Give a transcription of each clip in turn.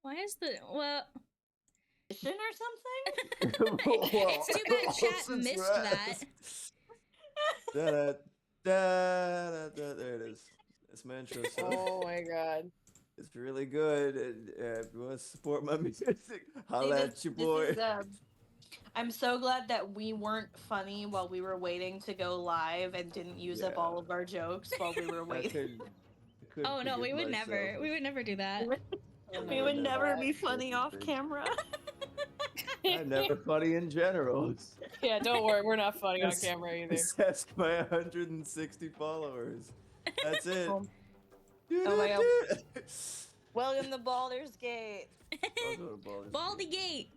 Why is the well? Or something? It's too bad chat missed that. There it is. This man shows up. Oh my god. It's really good. If you want to support my music, holla at your boy. I'm so glad that we weren't funny while we were waiting to go live and didn't use up all of our jokes while we were waiting. Oh no, we would never. We would never do that. We would never be funny off camera. I'm never funny in general. Yeah, don't worry, we're not funny on camera either. Assessed by 160 followers. That's it. Oh my god. Welcome to Baldur's Gate. Baldy Gate.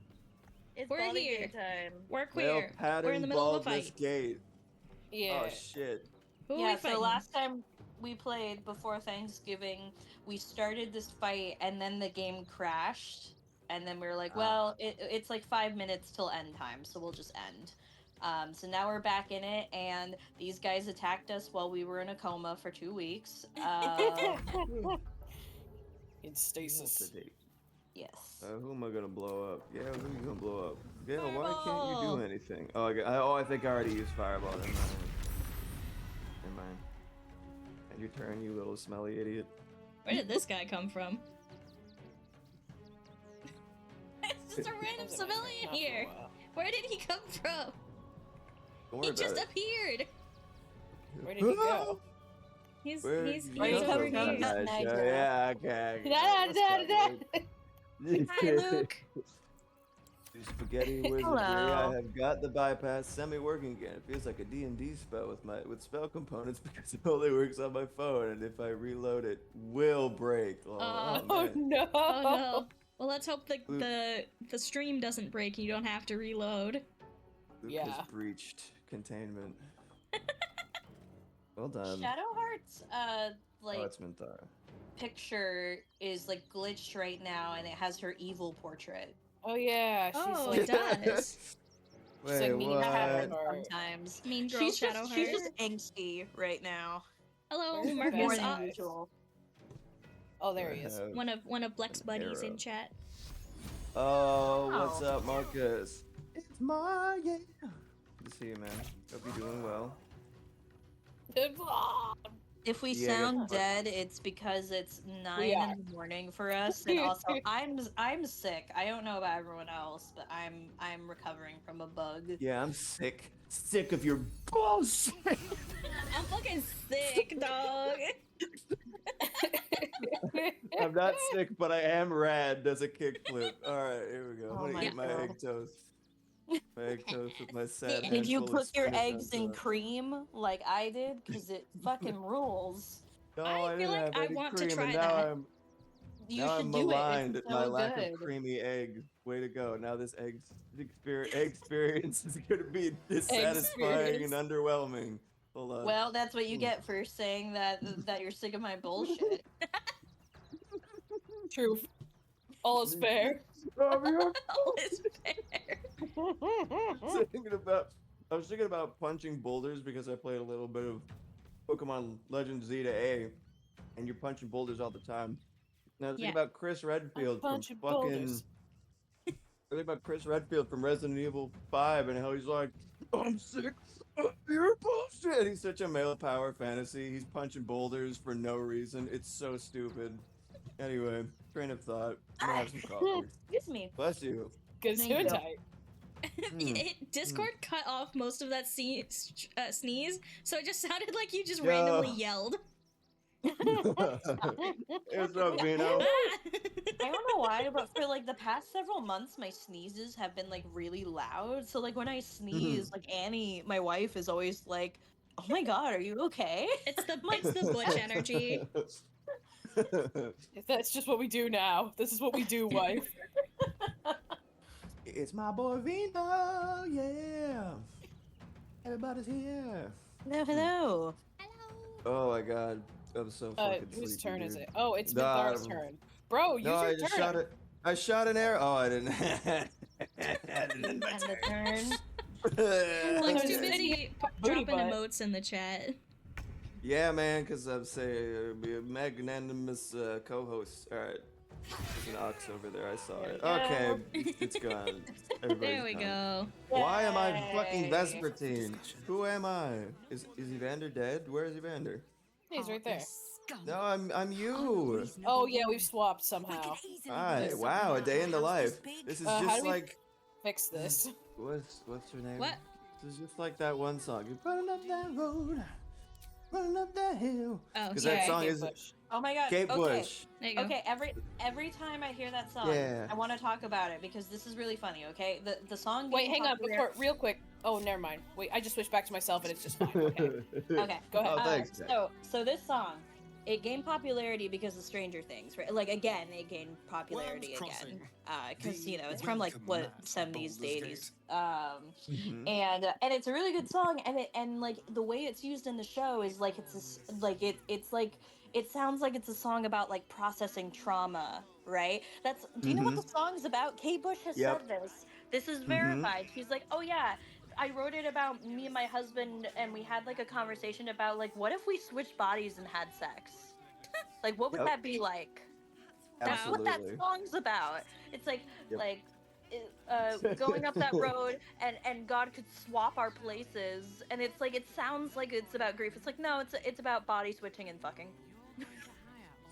It's We're Baldy here. Gate time. We're queer. We're in the middle of a fight. Gate. Yeah. Oh shit. Who are we Yeah, fighting? so last time we played before Thanksgiving, we started this fight and then the game crashed. And then we were like, well, it's like 5 minutes till end time, so we'll just end. So now we're back in it, and these guys attacked us while we were in a coma for 2 weeks. In stasis. Yes. Who am I gonna blow up? Yeah, who you gonna blow up? Yeah, why can't you do anything? Oh, I think I already used fireball. Never mind. And your turn, you little smelly idiot. Where did this guy come from? It's just a random civilian here. Where did he come from? He just appeared. Where did he go? He's over here. Yeah, okay. Hi, Luke. Spaghetti wizardry. I have got the bypass semi-working again. It feels like a D&D spell with spell components because it only works on my phone, and if I reload it, will break. Oh Oh no! no. Well, let's hope the stream doesn't break. You don't have to reload. Luke has breached containment. Well done. Shadowheart's It's Minthara. picture is like glitched right now, and it has her evil portrait. Oh yeah, she's it does. She's like mean sometimes. Mean girl She's Shadowheart. just angsty right now. Hello, Where's Marcus. More than usual. Oh, there he is. One of Bleck's buddies in chat. Oh, what's up, Marcus? It's my Good to see you, man. Hope you're doing well. If we sound dead, it's because it's 9 in the morning for us, and also I'm sick. I don't know about everyone else, but I'm recovering from a bug. Yeah, I'm sick. Sick of your bullshit. I'm fucking sick, dog. I'm not sick, but I am rad. Does a kickflip. All right, here we go. I'm gonna eat my egg toast. My egg toast with my sad. Did you cook your eggs in cream like I did? Because it fucking rules. No, I feel like I want to try now that. You should I'm do maligned it. at my lack of creamy egg. Way to go. Now this egg experience is going to be dissatisfying and underwhelming. Hold on. Well, that's what you get for saying that you're sick of my bullshit. True. All is fair. All is fair. I was thinking about punching boulders because I played a little bit of Pokemon Legends Z to A, and you're punching boulders all the time. Now I was thinking about Chris Redfield from fucking. I think about Chris Redfield from Resident Evil 5 and how he's like, I'm sick of your bullshit. He's such a male power fantasy. He's punching boulders for no reason. It's so stupid. Anyway, train of thought. I'm gonna have some coffee. Excuse me. Bless you. Good tight. Discord cut off most of that sneeze, so it just sounded like you just randomly yelled. What's up, Vino? I don't know why, but for like the past several months, my sneezes have been like really loud. So like when I sneeze, like Annie, my wife, is always like, "Oh my god, are you okay?" It's the Butch energy. That's just what we do now. This is what we do, wife. It's my boy Vino, yeah. Everybody's here. Hello. Oh my god, I'm so fucking sleepy. Whose turn is dude. it? Oh, it's Minthara's turn. Bro, use No, your I just turn. shot it. I shot an arrow. Oh, I didn't. And the turn. Like too busy dropping emotes in the chat. Yeah, man, because I'm saying be a magnanimous co-host. All right. There's an ox over there. I saw it. There we Okay, go. it's gone. Everybody's There we gone. go. Why am I fucking Yay. Vespertine? Who am I? Is Evander dead? Where is Evander? He's right there. No, I'm you. Oh yeah, we've swapped somehow. Hi. Wow, a day in the life. This is How just do we like fix this? what's her name? What? This is just like that one song. You're running up that road, running up that hill. Oh, Because yeah. that song Kate is Bush. Oh my god. Kate Okay. Bush. There you go. Okay, every time I hear that song, Yeah. I want to talk about it because this is really funny. Okay, the song. Wait, gained hang on, popular- real quick. Oh, never mind. Wait, I just switched back to myself and it's just fine. Okay. Okay, Go ahead. Oh, thanks. Jack. so this song, it gained popularity because of Stranger Things, right? Like again, it gained popularity again, because you know it's from like what 70s, 80s, Mhm. and it's a really good song, and like the way it's used in the show is like it's like it sounds like it's a song about like processing trauma, right? Do you know what the song's about? Kate Bush has Yep. said this. This is verified. She's like, oh yeah, I wrote it about me and my husband, and we had like a conversation about like, what if we switched bodies and had sex? Like, what would Yep. that be like? That's what that Absolutely. song's about. It's like, Yep. going up that road, and God could swap our places, and it's like it sounds like it's about grief. It's like no, it's about body switching and fucking.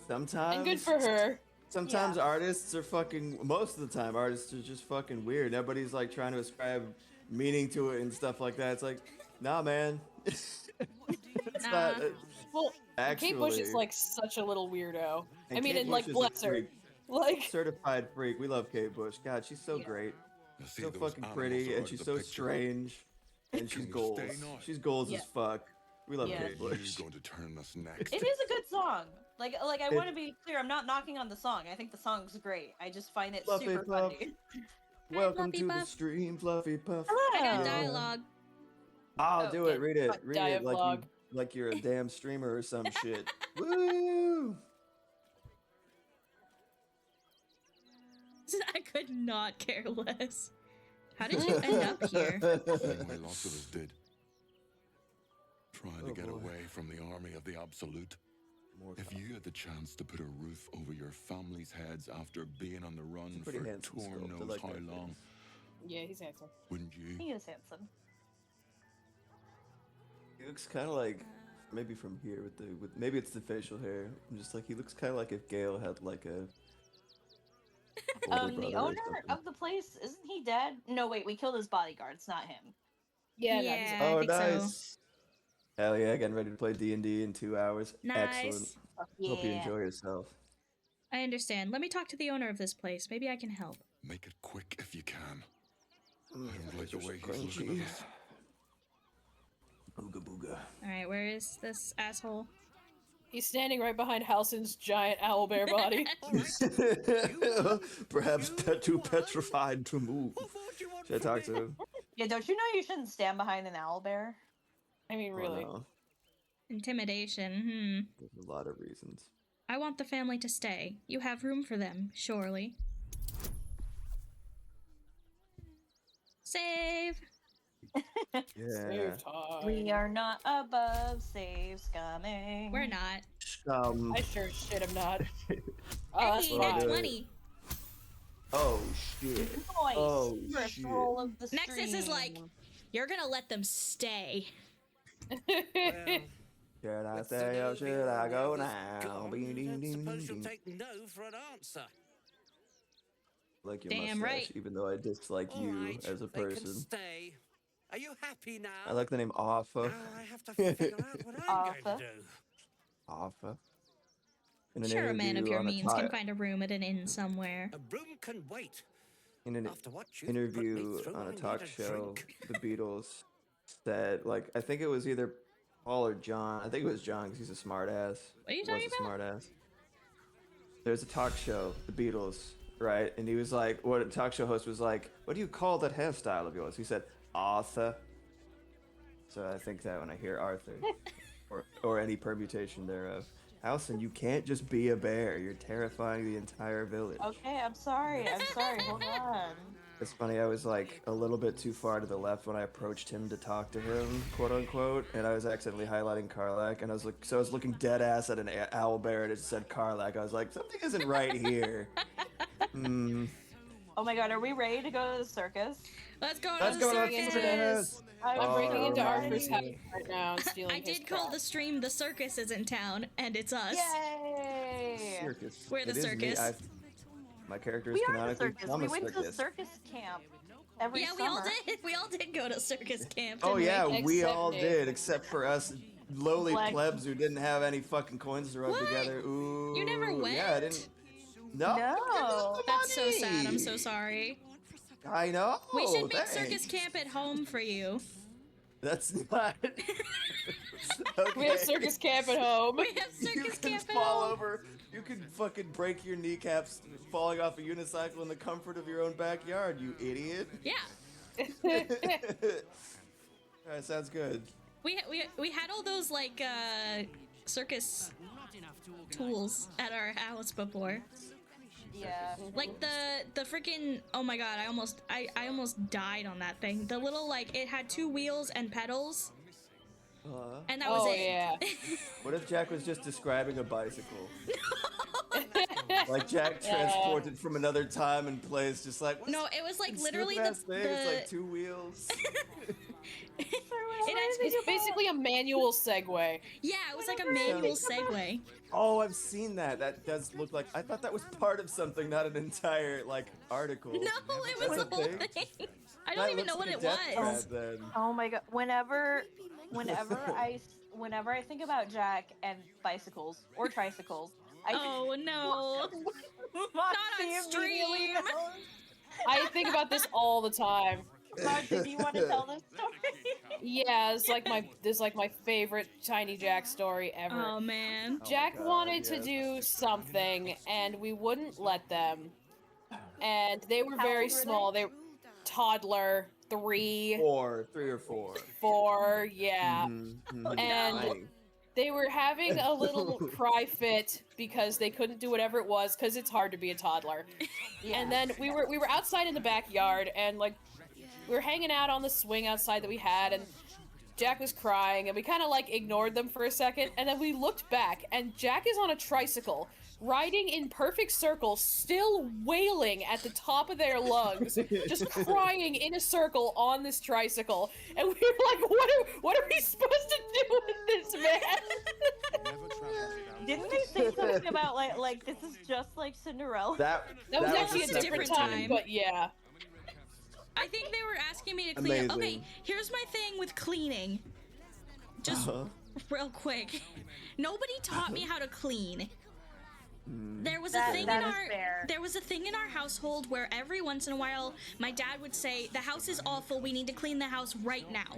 Sometimes. And good for her. Sometimes artists are fucking. Most of the time, artists are just fucking weird. Everybody's like trying to ascribe meaning to it and stuff like that. It's like, nah, man. It's Nah. not. Well, Actually, Kate Bush is like such a little weirdo. and I mean, Kate and Bush like is a bless her. freak. Like, Certified freak. We love Kate Bush. God, she's so Yeah. great. I see So those fucking animals pretty, are and she's the so picture. strange. And she's Can we goals. stay now? She's goals Yeah. as fuck. We love Yeah. Kate Bush. Who's going to turn us next? It is a good song. Like I It- want to be clear. I'm not knocking on the song. I think the song's great. I just find it Fluffy super Puff. funny. Welcome Fluffy to the Puff. stream, Fluffy Puff. I got Oh. dialogue. I'll Oh, do it. yeah. Read it. Fuck Read it dialogue. like you're a damn streamer or some shit. Woo! I could not care less. How did you end up here? Like lots of us did. Trying to Oh, get boy. away from the army of the absolute. More If you had the chance to put a roof over your family's heads after being on the run It's a for pretty handsome torn sculpt. I knows like how that long, face. yeah, he's handsome. wouldn't you? He is handsome. He looks kind of like maybe from here with maybe it's the facial hair. I'm just like he looks kind of like if Gale had like a older The brother or owner something. of the place, isn't he dead? No, wait, we killed his bodyguard. It's not him. Yeah, no, he's Yeah. Oh, I think so. nice. Hell yeah, getting ready to play D&D in 2 hours. Excellent. Nice. Fuck Hope you yeah. enjoy yourself. I understand. Let me talk to the owner of this place. Maybe I can help. Make it quick if you can. Mm, I don't like the those are way so he's looking crunchy. at us. Booga booga. All right, where is this asshole? He's standing right behind Halson's giant owlbear body. Perhaps too petrified to move. Should I talk to him? Yeah, don't you know you shouldn't stand behind an owl bear? I mean, Oh, really. no. Intimidation. There's a lot of reasons. I want the family to stay. You have room for them, surely. Save. Yeah. Save time. We are not above saves coming. We're not. I sure as shit am not. Oh, Hey, that's what net I fine. do. 20. Oh shit. Nice. Oh, First shit. roll of the Nexus is like, stream. you're gonna let them stay. Should I stay or should I go now? Bing, ding, ding, Suppose ding, you'll ding. take no for an answer. Like your Damn mustache, right. even though I dislike All you right, as a they can person. stay. Are you happy now? I like the name Alpha. Now I have to figure out what I'm going Arthur. to do. Alpha. In an Sure, a man of interview your on a means ti- can find a room at an inn somewhere. A room can wait. in an After what you've put me interview through, on I a need talk a show, drink. the Beatles said, like, I think it was either Paul or John. I think it was John because he's a smart ass. What are you Was talking a about? smart ass. There's a talk show, the Beatles, right? And he was like, what a talk show host was like, what do you call that hairstyle of yours? He said, Arthur. So I think that when I hear Arthur, or any permutation thereof. Alison, you can't just be a bear. You're terrifying the entire village. Okay, I'm sorry. I'm sorry. Hold on. It's funny, I was like a little bit too far to the left when I approached him to talk to him, quote unquote, and I was accidentally highlighting Karlak, and I was looking dead ass at an owl bear and it said Karlak. I was like, something isn't right here. Oh my god, are we ready to go to the circus? Let's go Let's to go the to the circus. circus. I'm breaking into Alright. Arthur's house right now and stealing I his did call crap. the stream "The Circus is in town," and it's us. Yay! Circus. We're the It is me. circus. My character is We are the canonically circus. from We a went to circus. circus camp every Yeah, summer. we all did go to circus camp. Oh didn't yeah, we? we Except all Nick. did, except for us lowly Black- plebs who didn't have any fucking coins to rub What? together. Ooh. You never Yeah, I went? didn't. No. No. That's so sad. I'm so sorry. I know. We should make thanks. circus camp at home for you. That's not. We have circus camp at home. We have You circus can camp at fall home. over. You can fucking break your kneecaps falling off a unicycle in the comfort of your own backyard. You idiot. Yeah. Alright, sounds good. We had all those like circus tools at our house before. Yeah. Like the freaking, oh my god, I almost died on that thing. The little, like, it had 2 wheels and pedals, and that was Oh it. yeah. What if Jack was just describing a bicycle? Like Jack transported from another time and place, just like what's No, it was like this literally stupid-ass the thing? It's like 2 wheels. It's basically a manual Segway. Yeah, it was like a manual Segway. Oh, I've seen that. That does look like. I thought that was part of something, not an entire like article. No, it was That's the a whole thing? thing. I don't even know what it was. Then. Oh my god. Whenever I think about Jack and bicycles or tricycles, I Oh no. Not on stream. I think about this all the time. Martha, do you want to tell this story? Yeah, it's like my favorite Tiny Jack story ever. Oh man. Jack God, wanted to yes. do something, and we wouldn't let them. And they were How very old were small. They were toddler, 3, 3 or 4. 4, yeah. Mhm, And tiny. they were having a little cry fit because they couldn't do whatever it was, because it's hard to be a toddler. And then we were outside in the backyard, and like we were hanging out on the swing outside that we had, and Jack was crying, and we kind of like ignored them for a second, and then we looked back, and Jack is on a tricycle, riding in perfect circles, still wailing at the top of their lungs, just crying in a circle on this tricycle, and we were like, what are we supposed to do with this man? Didn't they say something about like this is just like Cinderella? That was actually a a different different time, time. but yeah. I think they were asking me to clean. Okay, Amazing. here's my thing with cleaning. Just real quick. Nobody taught me how to clean. There was a That- thing that in is our fair. there was a thing in our household where every once in a while my dad would say, "The house is awful. We need to clean the house right now."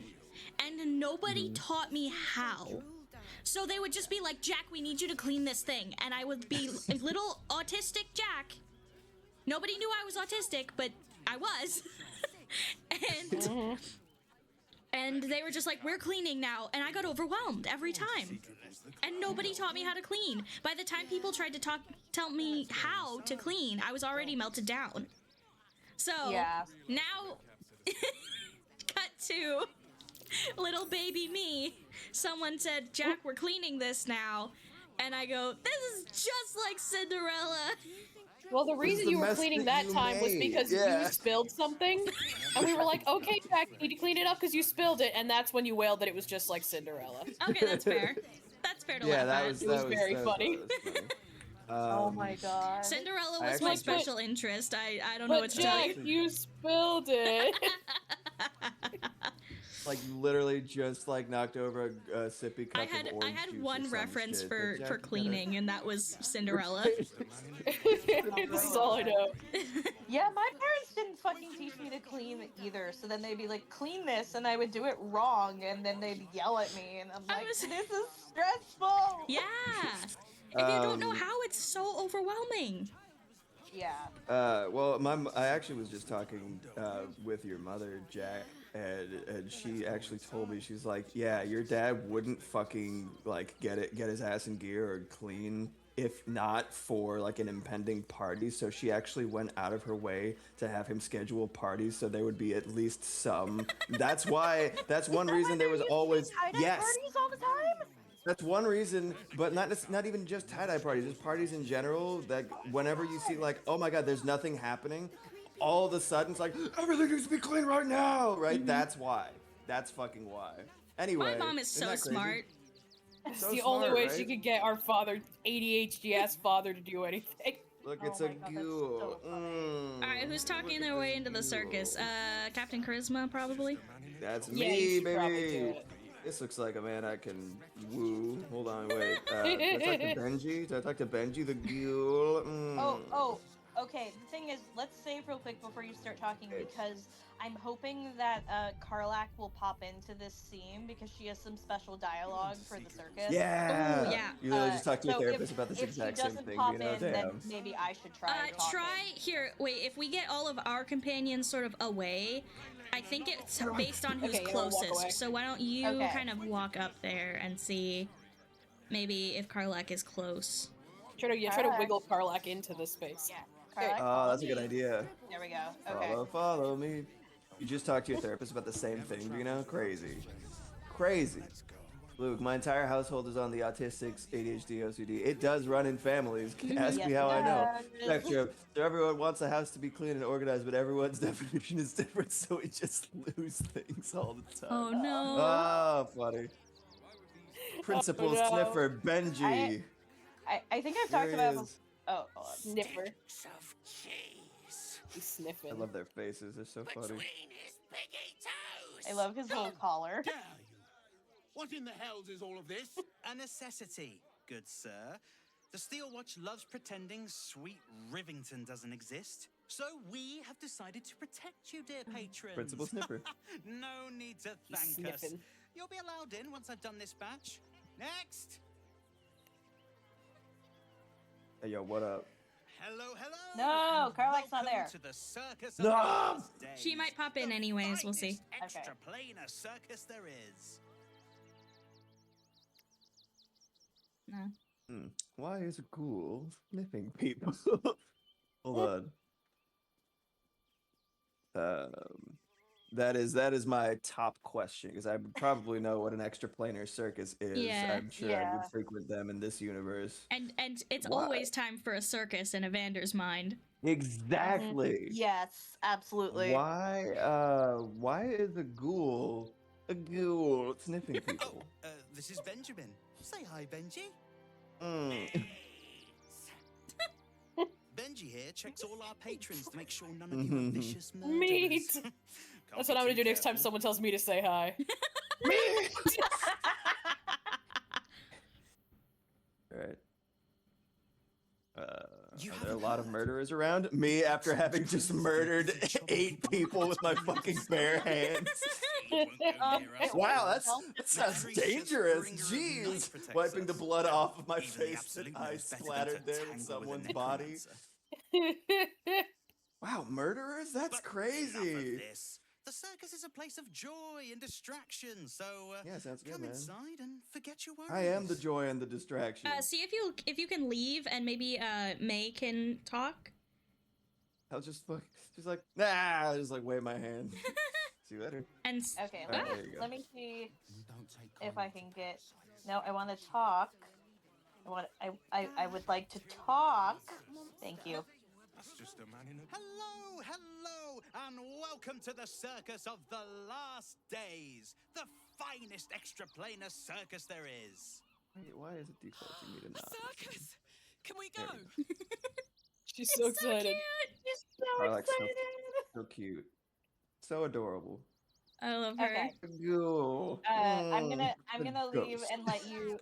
And nobody taught me how. So they would just be like, "Jack, we need you to clean this thing." And I would be little autistic Jack. Nobody knew I was autistic, but I was. And they were just like, "We're cleaning now," and I got overwhelmed every time. And nobody taught me how to clean. By the time people tried to tell me how to clean, I was already melted down. So Yeah. now, cut to little baby me. Someone said, "Jack, we're cleaning this now," and I go, "This is just like Cinderella." Well, the reason the you were mess cleaning that that you time was made, because yeah. you spilled something, and we were like, "Okay, Jack, you need to clean it up because you spilled it," and that's when you wailed that it was just like Cinderella. Okay, that's fair. That's fair to Yeah, laugh that at. was It was very funny. Oh my god. Cinderella I was my actually- special interest. I don't know But what to tell Jack, you. you spilled it. Like literally just like knocked over a sippy cup I of had orange juice or one some reference shit. for But Jack, for you gotta- cleaning, and that was Cinderella. This is all I know. Yeah, my parents didn't fucking teach me to clean either. So then they'd be like, "Clean this," and I would do it wrong, and then they'd yell at me, and I'm I like, was- "This is stressful." Yeah. If you don't know how, it's so overwhelming. Yeah. Well, I actually was just talking with your mother, Jack, and she actually told me, she's like, "Yeah, your dad wouldn't fucking like get his ass in gear or clean if not for like an impending party. So she actually went out of her way to have him schedule parties so there would be at least some. That's why. That's one reason there was always yes. Parties all the time. That's one reason, but not even just tie-dye parties, just parties in general. That whenever you see like, oh my god, there's nothing happening, all of a sudden it's like everything needs to be clean right now, right? That's why. That's fucking why. Anyway, My mom is isn't so that crazy? smart. It's So the only way smart, she right? could get our father, ADHD ass father, to do anything. Look, Oh it's my a God, that's ghoul. so funny. Mm, All right, who's look talking at their this way into the circus? ghoul. Captain Charisma, probably. That's Yeah, you me, should probably do baby. it. This looks like a man I can woo. Hold on, wait. Do I talk to Benji? Do I talk to Benji the ghoul? Oh, okay. The thing is, let's save real quick before you start talking Okay. because I'm hoping that Karlak will pop into this scene because she has some special dialogue for the circus. Yeah. Ooh, yeah. You literally just talk to your So therapist about this if exact she same doesn't thing. pop You know, in, then damn. maybe I should try. Try here. Wait, if we get all of our companions sort of away, I think it's based on who's Okay, yeah, we'll walk away. closest. So why don't you Okay. kind of walk up there and see maybe if Karlak is close. Try to Alright. wiggle Karlak into the space. Yeah. There. Karlak, Oh, follow that's a good me. idea. There we go. Okay. Follow me. You just talked to your therapist about the same thing, you know? Crazy. Crazy. Luke, my entire household is on the autistics, ADHD, OCD. It does run in families. Ask me Yes, how I know. it That's does. true. So everyone wants a house to be clean and organized, but everyone's definition is different, so we just lose things all the time. Oh no. Oh, funny. Principal no. Sniffer, Benji. I think I've There talked he about. is. Oh, hold on. Sniffer. Sticks of cheese He's sniffing. I love their faces. They're so funny. between his piggy toes. I love his little collar. Dare you? What in the hells is all of this? A necessity, good sir. The Steel Watch loves pretending sweet Rivington doesn't exist. So we have decided to protect you, dear patrons. Principal Sniffer. No need to He's thank us. sniffing. You'll be allowed in once I've done this batch. Next. Hey, yo, what up? Hello, hello. No, and Karlak's not welcome there. To the circus of No! the last She days. might pop in The anyways, we'll see. finest Okay. Extra-planar circus there is. No. Why is it cool sniffing people? Hold on. That is my top question because I would probably know what an extraplanar circus is. Yeah. I'm sure I Yeah. would frequent them in this universe. And it's Why? always time for a circus in Evander's mind. Exactly. Yes, absolutely. Why is a ghoul sniffing people? This is Benjamin. Say hi, Benji. Mm. Benji here checks all our patrons to make sure none of you are vicious murderers. Meat. Can't That's be what I'm gonna too do next time careful. someone tells me to say hi. Right. You Are there a haven't lot of heard? murderers around? Me after having just murdered 8 people with my fucking bare hands. Wow, that sounds dangerous. Jeez, wiping the blood off of my face that I splattered there with someone's body. Wow, murderers? That's crazy. The circus is a place of joy and distraction, so Yeah, sounds good, come man. inside and forget your worries. I am the joy and the distraction. See if you can leave and maybe May can talk. I'll just like, nah, just like wave my hand. See you later. And Okay, Alright, let there me, you go. let me see if I can get. No, I want to talk. I would like to talk. Thank you. That's just a man in a... Hello, hello, and welcome to the circus of the last days, the finest extraplanar circus there is. Wait, why is it defaulting me to not? Circus! Can we There go? we She's so excited. She's so I like so- excited. So cute. So adorable. I love her. Okay. Ghoul. I'm Mm, gonna the leave ghost. and let you,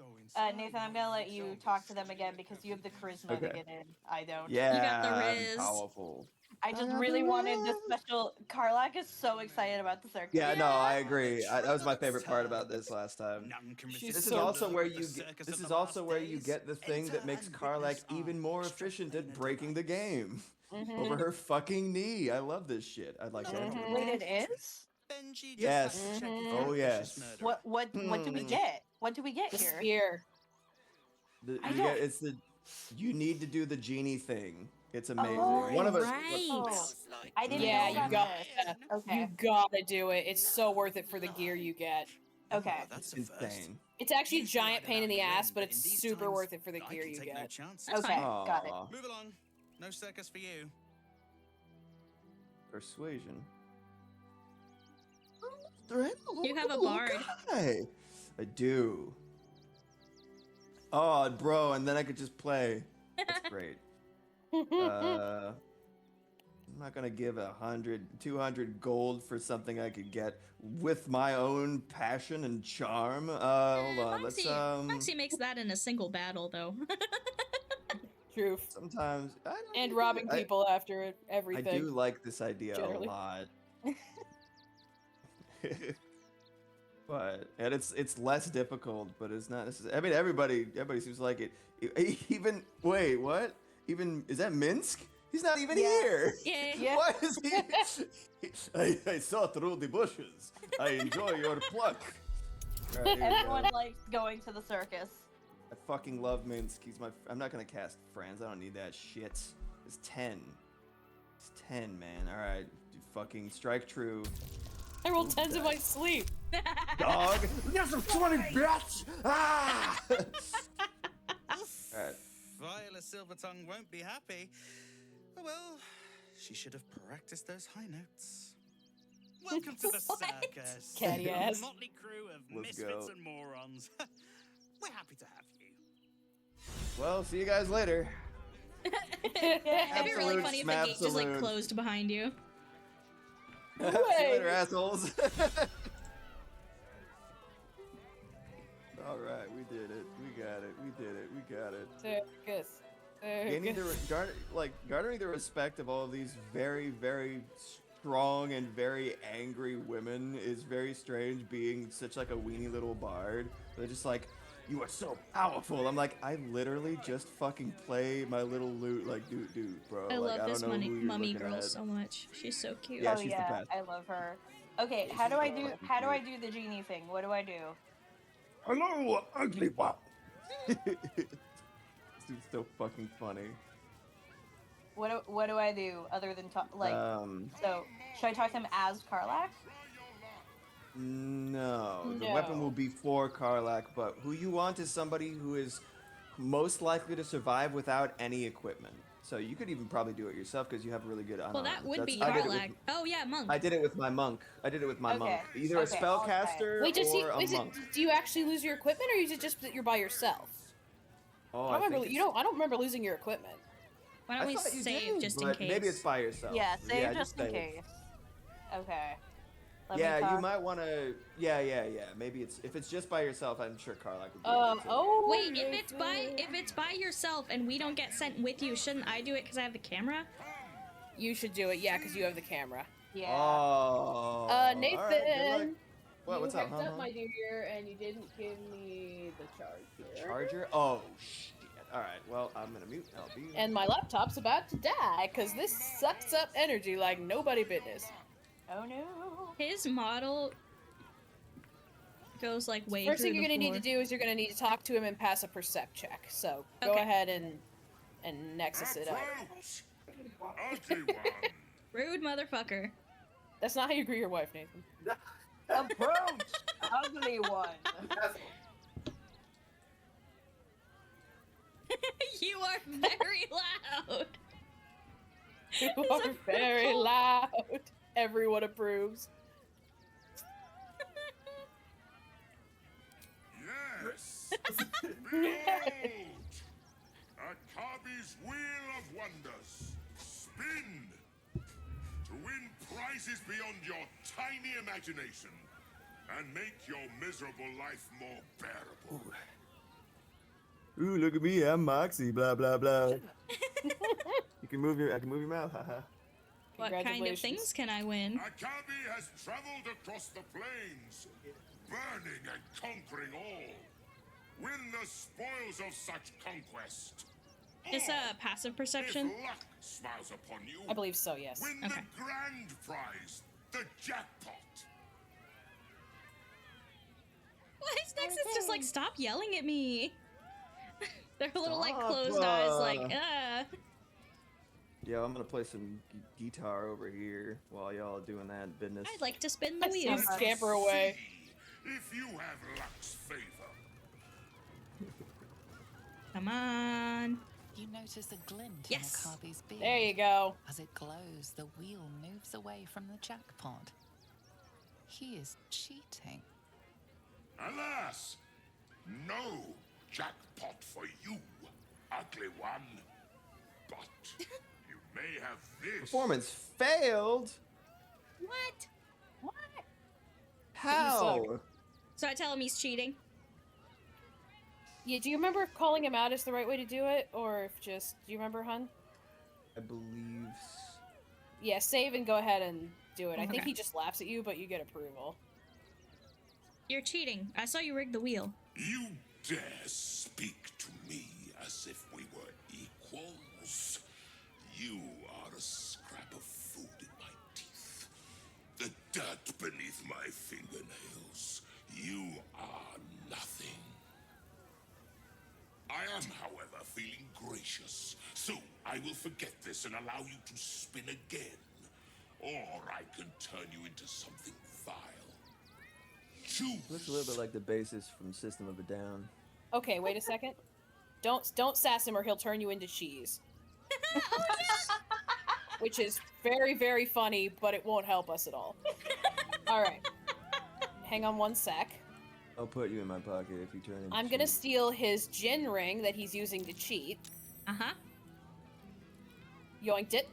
Nathan. I'm gonna let you talk to them again because you have the charisma to Okay. get in. I don't. Yeah, the I'm Riz. powerful. I just got really the wanted this Riz. special. Karlak is so excited about the circus. Yeah, no, I Yeah. agree. That was my favorite part about this last time. None can She's resist This is so also the where lure of you the get, circus this of is the also last where you days. get the thing that Enter makes and Karlak witness our even more efficient at extraplanar breaking the game Mhm. over her fucking knee. I love this shit. I'd like to enter. Mhm. Wait, it is. Benji just Yes. has to check if Mhm. you're a Oh, vicious yes. murderer. What do we Hmm. get? What do we get The here? spear. The, I you don't- get, it's the You need to do the genie thing. It's amazing. Oh, One of us. right. I didn't Yeah, know you about got this. Okay. You gotta do it. It's so worth it for the gear you get. Okay. Oh, that's It's a first. insane. It's actually a Usually giant I'd pain in the allow you ass, but in, it's in these super times, worth it for the I gear can you take no get. chances. That's Okay, fine. got it. Aw. Move along. No circus for you. Persuasion. You have a bard. Guy. I do. Oh, bro, and then I could just play. That's great. I'm not gonna give 100, 200 gold for something I could get with my own passion and charm. Hold on, let's Moxie makes that in a single battle, though. Truth. Sometimes I don't And do robbing it. people after I everything. do like this idea generally. a lot. But and it's less difficult, but it's not necessarily. I mean, everybody seems like it. Even wait, what? Even is that Minsk? He's not even here. Yeah. Yeah. Why is he? I saw through the bushes. I enjoy your pluck. Right, here we Everyone go. likes going to the circus. I fucking love Minsk. He's my. I'm not gonna cast friends. I don't need that shit. It's 10. It's 10, man. All right, you fucking strike true. I rolled 10s in my sleep. Dog. Get some 20 bitch. Ah. All right. Viola Silvertongue won't be happy. Oh, well, she should have practiced those high notes. Welcome to the What? circus. Catty ass. A motley crew of Let's misfits go. and morons. We're happy to have you. Well, see you guys later. It'd be really Absolute funny if the gate just like smabsalute. closed behind you. See you later, assholes. All right, we did it. We got it. We did it. We got it. Circus. Gaining garnering the respect of all of these very, very strong and very angry women is very strange. Being such like a weenie little bard, they're just like, "You are so powerful." I'm like, I literally just fucking play my little lute, like, dude, bro. I like, love this don't know who you're mummy looking girl at. so much. She's so cute. Yeah, Oh she's the yeah, best. I love her. Okay, how do I do the genie thing? What do I do? Hello, ugly one. This dude's so fucking funny. What do I do other than talk? Like, so should I talk to him as Karlach? No, the weapon No. will be for Karlach, but who you want is somebody who is most likely to survive without any equipment. So you could even probably do it yourself because you have really good. Well, that would be I did it Karlach. with- Oh yeah, monk. I did it with my monk. Okay, Either a okay, spellcaster Wait, does he? or a Is it? monk. Do you actually lose your equipment, or is it just that you're by yourself? Oh, I don't remember. think You don't. I don't remember losing your equipment. Why I don't we thought you save did, just in but case? Maybe it's by yourself. Yeah, save just in save. case. Okay. Let me Yeah, you talk- might want to. Yeah. Maybe if it's just by yourself, I'm sure Karlach would be. able to. Oh. Wait, if it's by yourself and we don't get sent with you, shouldn't I do it because I have the camera? You should do it. Yeah, because you have the camera. Yeah. Oh. all Nathan. right, good luck. What? What's up, huh? my dear, and you didn't give me the charger. Charger? Oh shit! All right. Well, I'm gonna mute. I'll be. And my laptop's about to die because this sucks up energy like nobody business. Oh no. His model goes like way First through thing you're the gonna need to floor. do is you're gonna need to talk to him and pass a percept check. So go Okay. ahead and nexus it up. Approach, ugly one. Rude motherfucker. That's not how you greet your wife, Nathan. Approach, ugly one. You are very loud. You He's are a very purple- loud. Everyone approves. Yes. Behold, a Kabi's wheel of wonders. Spin to win prizes beyond your tiny imagination and make your miserable life more bearable. Ooh, look at me! I'm Moxie. Blah blah blah. I can move your mouth. Haha. What kind of Congratulations. things can I win? Akabi has traveled across the plains, burning and conquering all. Win the spoils of such conquest. Is passive perception? If luck smiles upon you, I believe so, yes. win Okay. the grand prize, the jackpot. Why is Nexus just like, stop yelling at me? They're a little like Stop, closed eyes, like, Yeah, I'm gonna play some guitar over here while y'all are doing that business. I'd like to spin the wheel. Let's scamper away. See if you have luck's favor. Come on. You notice a glint Yes. in Akabi's beard. There you go. As it glows, the wheel moves away from the jackpot. He is cheating. Alas, no jackpot for you, ugly one. But you may have this. Performance failed. What? How? So I tell him he's cheating. Yeah, do you remember if calling him out is the right way to do it? Or if just, do you remember, hun? I believe. Yeah, save and go ahead and do it. I think Okay. he just laughs at you, but you get approval. You're cheating. I saw you rig the wheel. You dare speak to me as if we were equals? You are a scrap of food in my teeth. The dirt beneath my fingernails. You are nothing. I am, however, feeling gracious, so I will forget this and allow you to spin again. Or I can turn you into something vile. Choose. Looks a little bit like the bassist from System of a Down. Okay, wait a second. Don't sass him or he'll turn you into cheese. Which is very, very funny, but it won't help us at all. Alright. Hang on one sec. I'll put you in my pocket if you turn into I'm gonna cheese. steal his gin ring that he's using to cheat. Uh-huh. Yoinked it.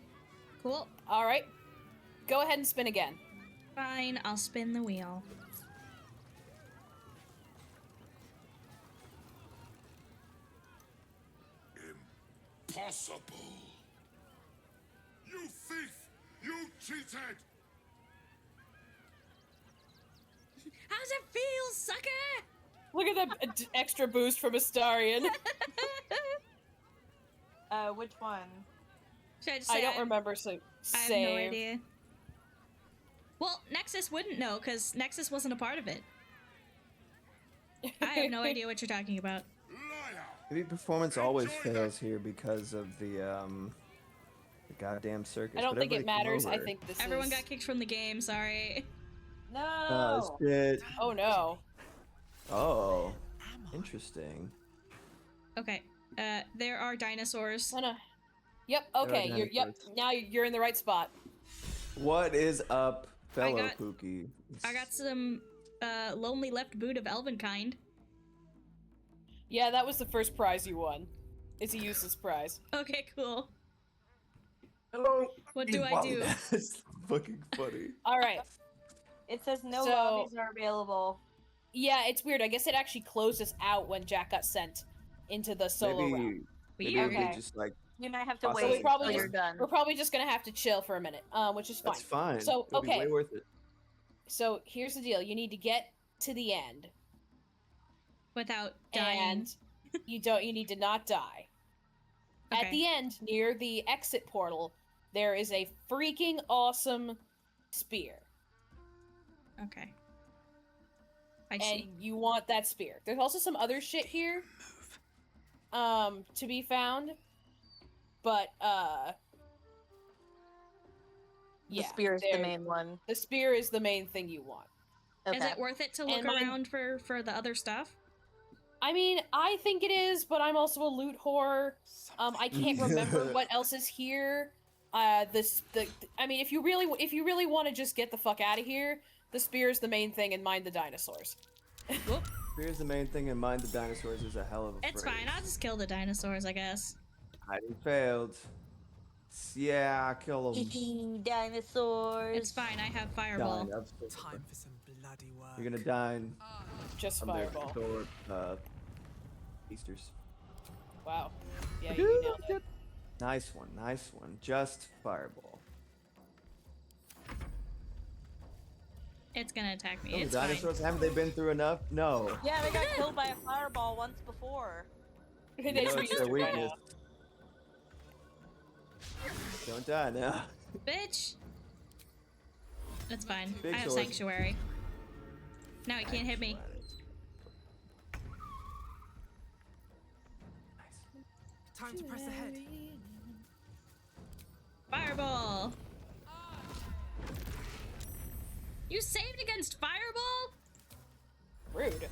Cool. Alright. Go ahead and spin again. Fine, I'll spin the wheel. Impossible. You thief! You cheated! How's it feel, sucker? Look at that extra boost from Astarion. Which one? Should I just I say don't remember, so I have save. no idea. Well, Nexus wouldn't know, because Nexus wasn't a part of it. I have no idea what you're talking about. Liar! Maybe performance always fails here because of the goddamn circus. I don't but think it everybody come matters. I over. think this Everyone is... got kicked from the game, sorry. No. Oh shit. Oh no. Oh, interesting. Okay, there are dinosaurs. No, no. Yep, There are okay, dinosaurs. now you're in the right spot. What is up, fellow got- Pookie? I got some, lonely left boot of Elvenkind. Yeah, that was the first prize you won. It's a useless prize. Okay, cool. Hello. What do I do? That's fucking funny. Alright. It says no So- lobbies are available. Yeah, it's weird. I guess it actually closed us out when Jack got sent into the solo round. Maybe we Weird. Okay. just like You might have to Awesome. So we wait probably until just, you're done. we're probably just gonna have to chill for a minute, which is fine. that's fine. So, It'll be okay. way worth it. So here's the deal: you need to get to the end, Without dying. and you need to not die. Okay. At the end, near the exit portal, there is a freaking awesome spear, Okay. I and see. you want that spear. There's also some other shit here, to be found, but The yeah, spear is the there- main one. The spear is the main thing you want. Okay. Is it worth it to look And mine- around for the other stuff? I mean, I think it is, but I'm also a loot whore. I can't remember what else is here. I mean, if you really want to just get the fuck out of here, the spear is the main thing, and mind the dinosaurs. Here's the main thing in mind: the dinosaurs is a hell of a It's phrase. fine. I'll just kill the dinosaurs, I guess. Hiding failed. Yeah, kill them. Dinosaurs. It's fine. I have fireball. Time for some bloody work. You're gonna dine Just from their fireball. Thor, Easters. Wow. Yeah, you nailed it. Nice one, nice one. Just fireball. It's gonna attack me. Oh, It's dinosaurs, haven't they been through enough? No. Yeah, they got killed by a fireball once before. You They know should it's use their it by weakness. now. Don't die now. fine. Bitch! It's fine. Big I have sword. sanctuary. Now he can't hit me. Nice. Time to press ahead. Fireball. You saved against fireball? Rude.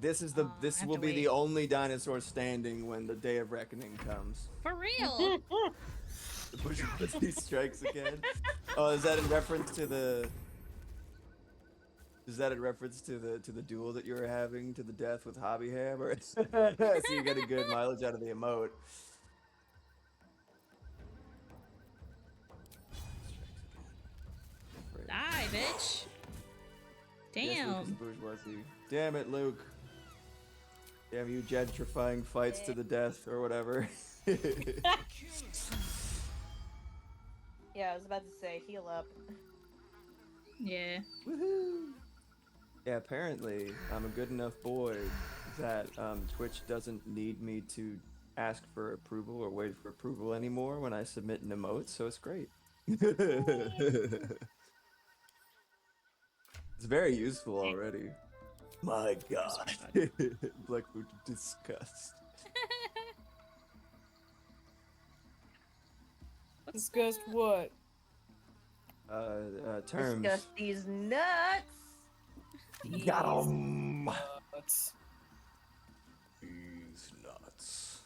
This have will to be wait. the only dinosaur standing when the day of reckoning comes. For real? The Bushwuzzy strikes again. Oh, is that in reference to the? Is that in reference to the duel that you were having to the death with Hobby Hammer? So you're getting good mileage out of the emote. Die, bitch. Yes, Luke is a Damn. bourgeoisie. Damn it, Luke. Damn you, gentrifying fights to the death or whatever. Yeah, I was about to say, heal up. Yeah. Woohoo! Yeah, apparently I'm a good enough boy that Twitch doesn't need me to ask for approval or wait for approval anymore when I submit an emote, so it's great. It's very useful already. My god. Black food disgust. Disgust what? Terms. Discuss these nuts. Got 'em. Nuts. These nuts.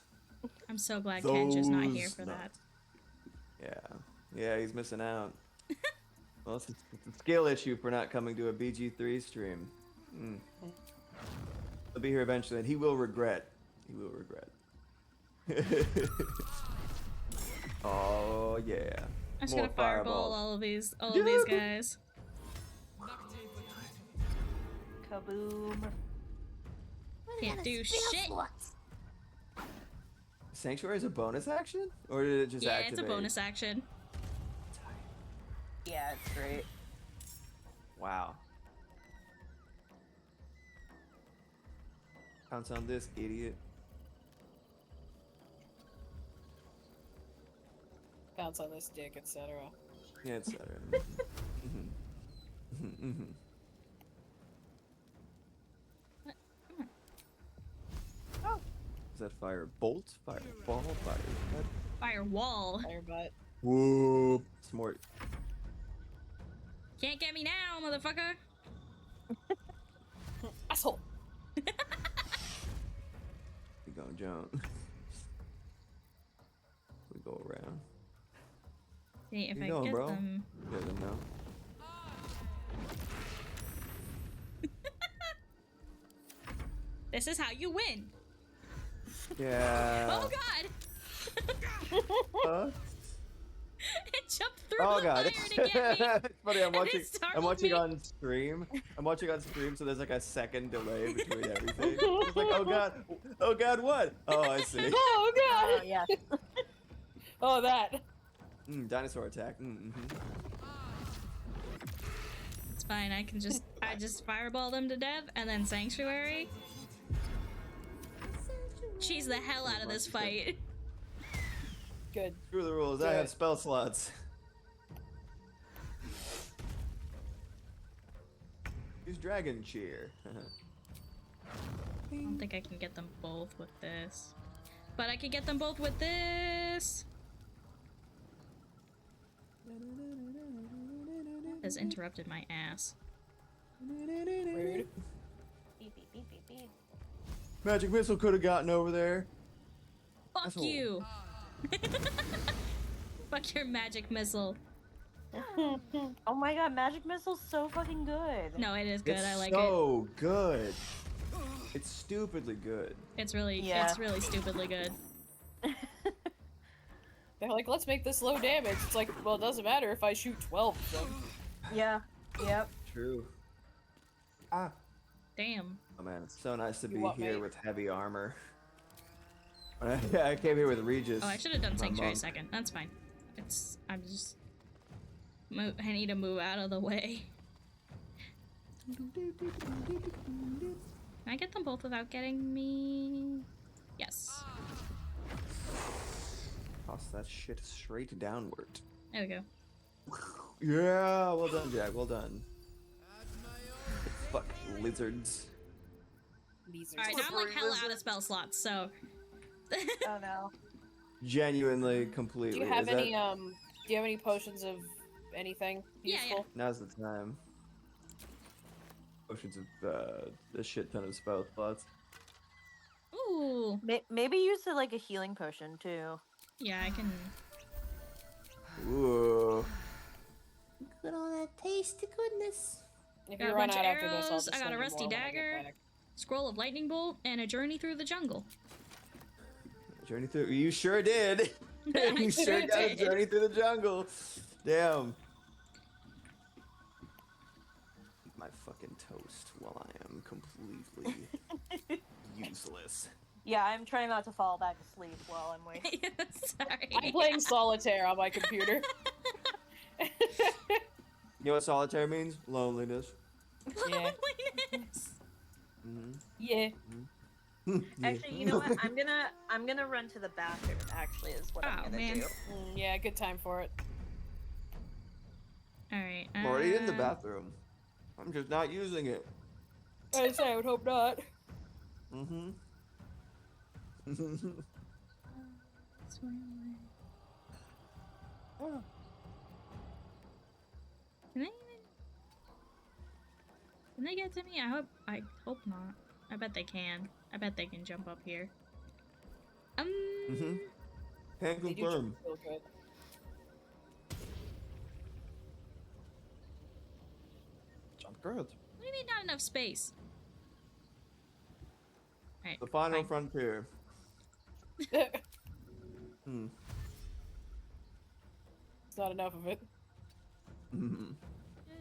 I'm so glad Kenja's not here Those for that. nuts. Yeah, he's missing out. Well, it's a skill issue for not coming to a BG3 stream. He'll be here eventually, and he will regret. He will regret. Oh yeah. I'm just More gonna fireball fireballs. all of these guys. Kaboom. Can't do shit. Sanctuary is a bonus action, or did it just Yeah, activate? it's a bonus action. Yeah, it's great. Wow. Pounce on this, idiot. Bounce on this dick, etc. Yeah, etc. Oh. Is that fire bolt? Fireball? Fire cut? Firewall. Fire butt. Whoop. Smart. Can't get me now, motherfucker. Asshole. We gonna jump. We go around. See if Where I you going, get bro? them. Get them now. This is how you win. Yeah. Oh god! Huh? It jumped through Oh the god. fire to get me. It's funny. I'm And it watching. I'm startled watching me. on stream. I'm watching on stream, so there's like a second delay between everything. It's like, oh god. Oh god, what? Oh, I see. Oh god. Oh, yeah. Oh, that. Dinosaur attack. Mm-hmm. It's fine. I just fireball them to death, and then sanctuary. Cheese the hell out of this fight. Good. Screw the rules. I have spell slots. Use Dragon Cheer. I don't think I can get them both with this. But I can get them both with this. Has interrupted my ass. Rude. Beep, beep, beep, beep, beep. Magic missile could have gotten over there. Fuck Asshole. you. Fuck your magic missile. Oh my god, Magic Missile's so fucking good. No, it is good. It's I like it. so good. It's stupidly good. It's really stupidly good. They're like, let's make this low damage. It's like, well, it doesn't matter if I shoot 12 of them. Yeah. Yep. True. Ah. Damn. Oh man, it's so nice to You be want here me? with heavy armor. I came here with Regis. Oh, I should have done my sanctuary monk. second. That's fine. I'm just. I need to move out of the way. Can I get them both without getting me? Yes. Toss that shit straight downward. There we go. Yeah, well done, Jack. Well done. Fuck lizards. These are All right, now I'm like hella out of spell slots, so. Oh no. Genuinely, completely. Do you have Is any that- do you have any potions of anything Yeah, useful? Now's the time. Potions of a shit ton of spell slots. Ooh. Maybe use like a healing potion too. Yeah, I can. Ooh. Look at all that taste of goodness. If Got you a run bunch out of after this, I'll arrows, just I got send a you rusty more when I get dagger, back. scroll of lightning bolt, and a journey through the jungle. Journey through. You sure did. I You sure sure got a did. journey through the jungle. Damn. Eat my fucking toast while I am completely useless. Yeah, I'm trying not to fall back asleep while I'm waiting. Sorry. I'm playing solitaire on my computer. You know what solitaire means? Loneliness. Yeah. Loneliness. Yeah. Actually, you know what? I'm gonna run to the bathroom. Actually, is what I'm Oh, gonna man. do. Yeah, good time for it. All right. I'm already in the bathroom. I'm just not using it. I say I would hope not. Mm-hmm. Can they get to me? I hope not. I bet they can. I bet they can jump up here. Mm-hmm. Can They do confirm. feel good. Jump growth. What do you mean not enough space? Alright. The final fine. frontier. Hmm. It's not enough of it. Mhm.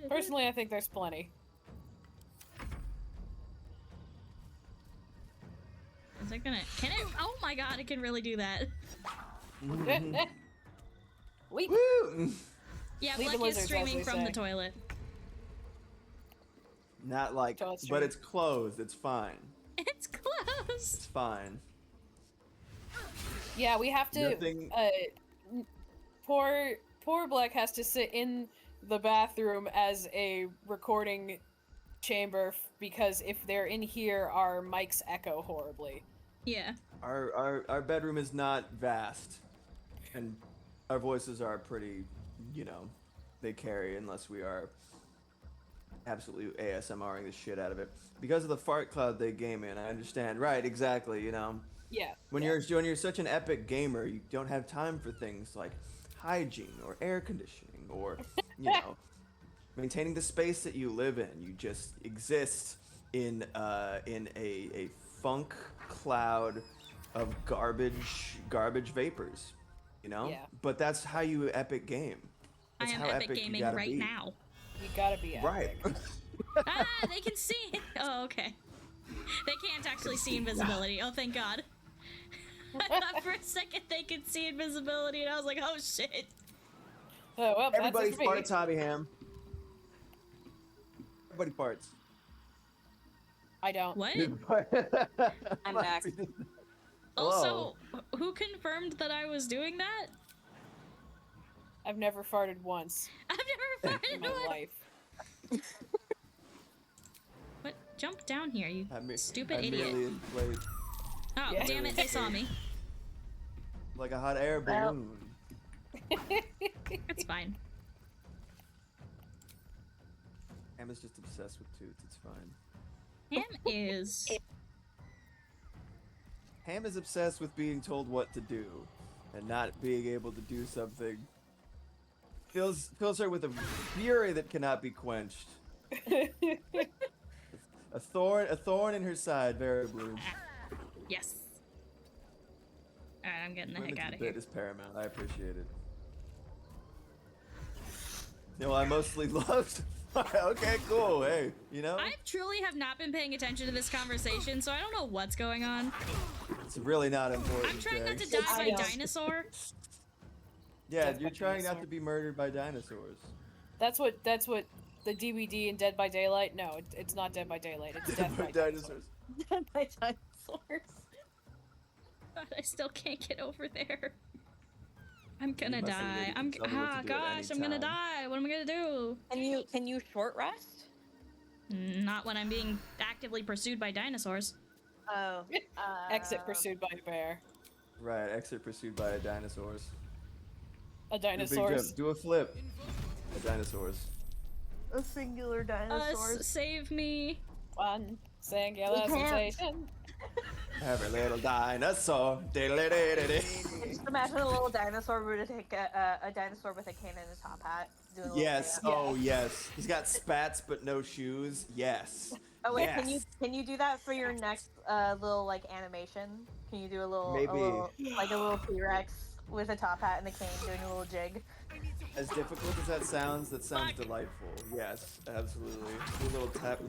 Personally, I think there's plenty. Is it gonna? Can it? Oh my god! It can really do that. Wait. Woo! Yeah, Leave the Black is lizards, as streaming they from the say. toilet. Not like, Toilet but stream. it's closed. It's fine. It's closed. It's fine. Yeah, we have to. Nothing- Poor Black has to sit in the bathroom as a recording chamber because if they're in here, our mics echo horribly. Yeah. Our bedroom is not vast, and our voices are pretty, you know, they carry unless we are absolutely ASMRing the shit out of it because of the fart cloud they game in. I understand, right? Exactly. You know, Yeah. when you're such an epic gamer, you don't have time for things like hygiene or air conditioning or you know maintaining the space that you live in. You just exist in a funk cloud of garbage vapors, you know. Yeah. But that's how you epic game. I That's am how epic you gaming gotta right be. now. You gotta be Right. epic. Ah, they can see. Oh, okay. They can't actually see invisibility. Oh, thank God. I thought for a second they could see invisibility, and I was like, oh shit. Oh, well, Everybody that's it for me. farts, Hobby Ham. Everybody farts. I don't. What? I'm back. Also, who confirmed that I was doing that? I've never farted once I've never in farted my one. life. What? Jump down here, you stupid I idiot. merely inflate Oh, Yeah. damn it, they saw me. like a hot air Well. balloon. It's fine. Ham is just obsessed with toots. It's fine. Ham is. Ham is obsessed with being told what to do and not being able to do something. Fills her with a fury that cannot be quenched. A thorn in her side, variably. Yes. Alright, I'm getting the heck Commitment out to of the here. bit is paramount. I appreciate it. You know, I mostly loved. Okay, cool. Hey, you know, I truly have not been paying attention to this conversation, so I don't know what's going on. it's really not important. I'm trying not to Jay. die by I know. dinosaur. Yeah, Death you're by trying not dinosaur. to be murdered by dinosaurs. That's what the DVD in Dead by Daylight. No, it's not Dead by Daylight. It's Death by dinosaurs. My dinosaurs. God, I still can't get over there. I'm gonna must have die. really I'm tell me what to do at gosh, any I'm gonna time. die. What am I gonna do? Can you short rest? Not when I'm being actively pursued by dinosaurs. Oh. Exit pursued by a bear. Right, exit pursued by a dinosaurs. A Do a big dinosaurus. jump, do a flip. A dinosaurs. A singular dinosaur. Save me. One singular We can't. sensation. Every little dinosaur. Diddle-diddle-diddle-diddle. Just imagine a little dinosaur were to take a dinosaur with a cane and a top hat. Doing a little Yes. dance. Oh, yes. He's got spats but no shoes. Yes. Oh wait, Yes. can you do that for your next little like animation? Can you do a little, Maybe. like a little T-Rex with a top hat and a cane doing a little jig? As difficult as that sounds delightful. Yes, absolutely. A little tap, a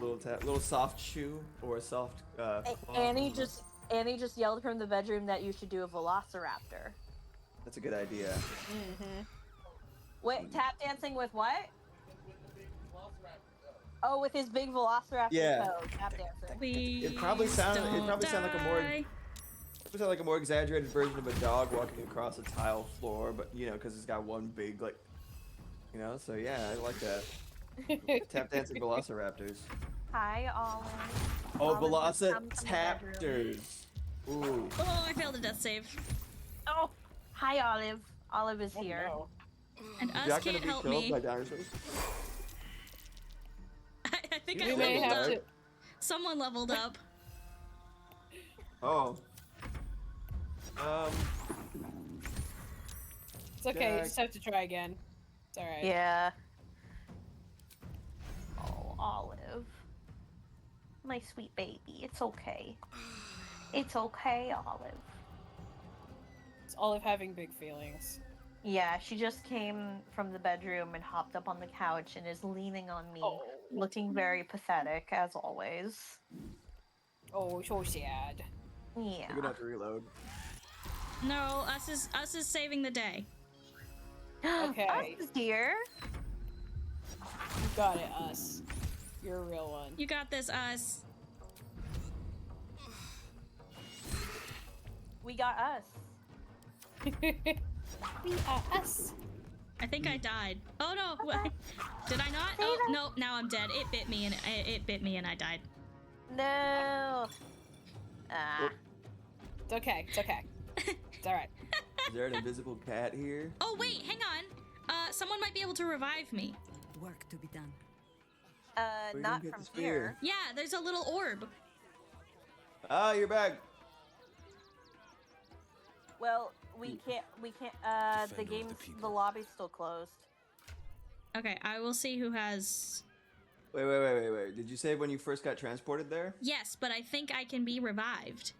little soft shoe or a soft. Annie just yelled from the bedroom that you should do a velociraptor. That's a good idea. Mm-hmm. Wait, tap dancing with what? Oh, with his big velociraptor Yeah. toe, tap dancing. Please It probably sound like a more. die. It sound like a more exaggerated version of a dog walking across a tile floor, but because it's got one big so yeah, I like that. Tap dancing velociraptors. Hi, Olive. Oh, Olive just come from the bedroom. velociraptors. Ooh. Oh, I failed a death save. Oh, hi, Olive. Olive is here. No. And us Jack gonna can't be help killed me. by dinosaurs? I think You I may leveled have up. to- Someone leveled up. Oh. It's okay, you Jack. just have to try again. It's alright. Yeah. Oh, Olive. My sweet baby. It's okay. It's okay, Olive. It's Olive having big feelings. Yeah, she just came from the bedroom and hopped up on the couch and is leaning on me, looking very pathetic, as always. Oh, so sad. Yeah. You're gonna have to reload. No, us is saving the day. Okay. Us is here. You got it, us. You're a real one. You got this, us. We got us. We are us. I think I died. Oh no! Did I not? Oh no! Now I'm dead. It bit me and it bit me and I died. No. Ah. It's okay. It's okay. It's alright. Is there an invisible cat here? Oh wait, hang on. Someone might be able to revive me. Work to be done. Where you Not gonna get from the spear? here. Yeah, there's a little orb. Ah, you're back. Well, we can't. The game's, the lobby's still closed. Okay, I will see who has. Wait. Did you say when you first got transported there? Yes, but I think I can be revived.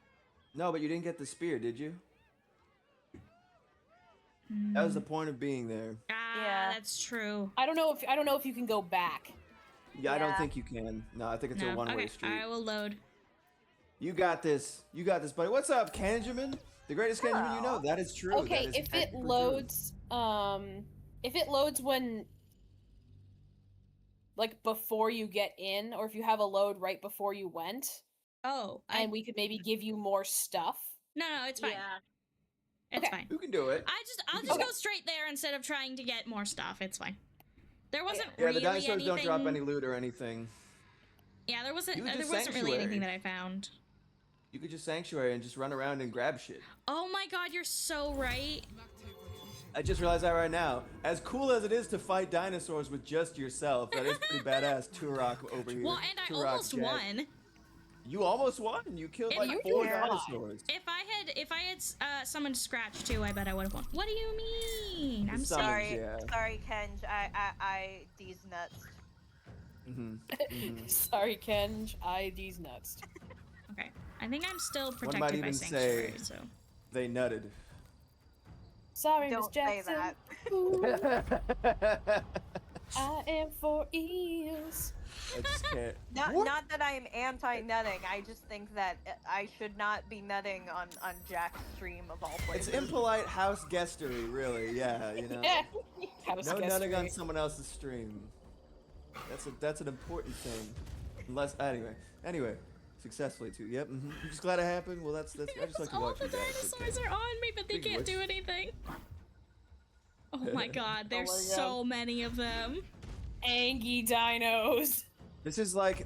No, but you didn't get the spear, did you? That was the point of being there. Ah, Yeah. that's true. I don't know if you can go back. Yeah, I don't Yeah. think you can. No, I think it's No. a one-way Okay, street. I will load. You got this. You got this, buddy. What's up, Kenjamin? The greatest Kenjamin you know. Hello. That is true. Okay, That is if it technically true. loads, if it loads when, like, before you get in, or if you have a load right before you went, Oh, and we could maybe give you more stuff. no, it's fine. Yeah. It's Okay. fine. You can do it. I'll just go straight there instead of trying to get more stuff. It's fine. There wasn't Yeah, really the dinosaurs anything. don't drop any loot or anything. Yeah, there wasn't. You There just wasn't really anything that Sanctuary. I found. You could just sanctuary and just run around and grab shit. Oh my God, you're so right. I just realized that right now. As cool as it is to fight dinosaurs with just yourself, that is pretty badass. Turok over here. Well, and I Turok almost Jack. won. You almost won. You killed If like you 4 did. dinosaurs. If I had summoned Scratch too, I bet I would have won. What do you mean? I'm The sorry. summons, Sorry, yeah. sorry, Kenj. I these nuts. Sorry, Kenj. ID's nuts. Okay, I think I'm still might protected by even Sanctuary. say- So They nutted. Sorry, Miss Don't say Jackson. that. I I am for eels. just can't. Not that I am anti-nutting. I just think that I should not be nutting on Jack's stream of all It's places. impolite house guestery, really. Yeah, you know. Yeah. House No nutting on guestery. someone else's stream. That's an important thing. Unless anyway, successfully too. Yep. I'm just glad it happened. Well, that's. I just like to all watch the you guys. dinosaurs are on me, but they Big can't voice. do anything. Oh my God, there's my God. so many of them. Angie dinos. This is like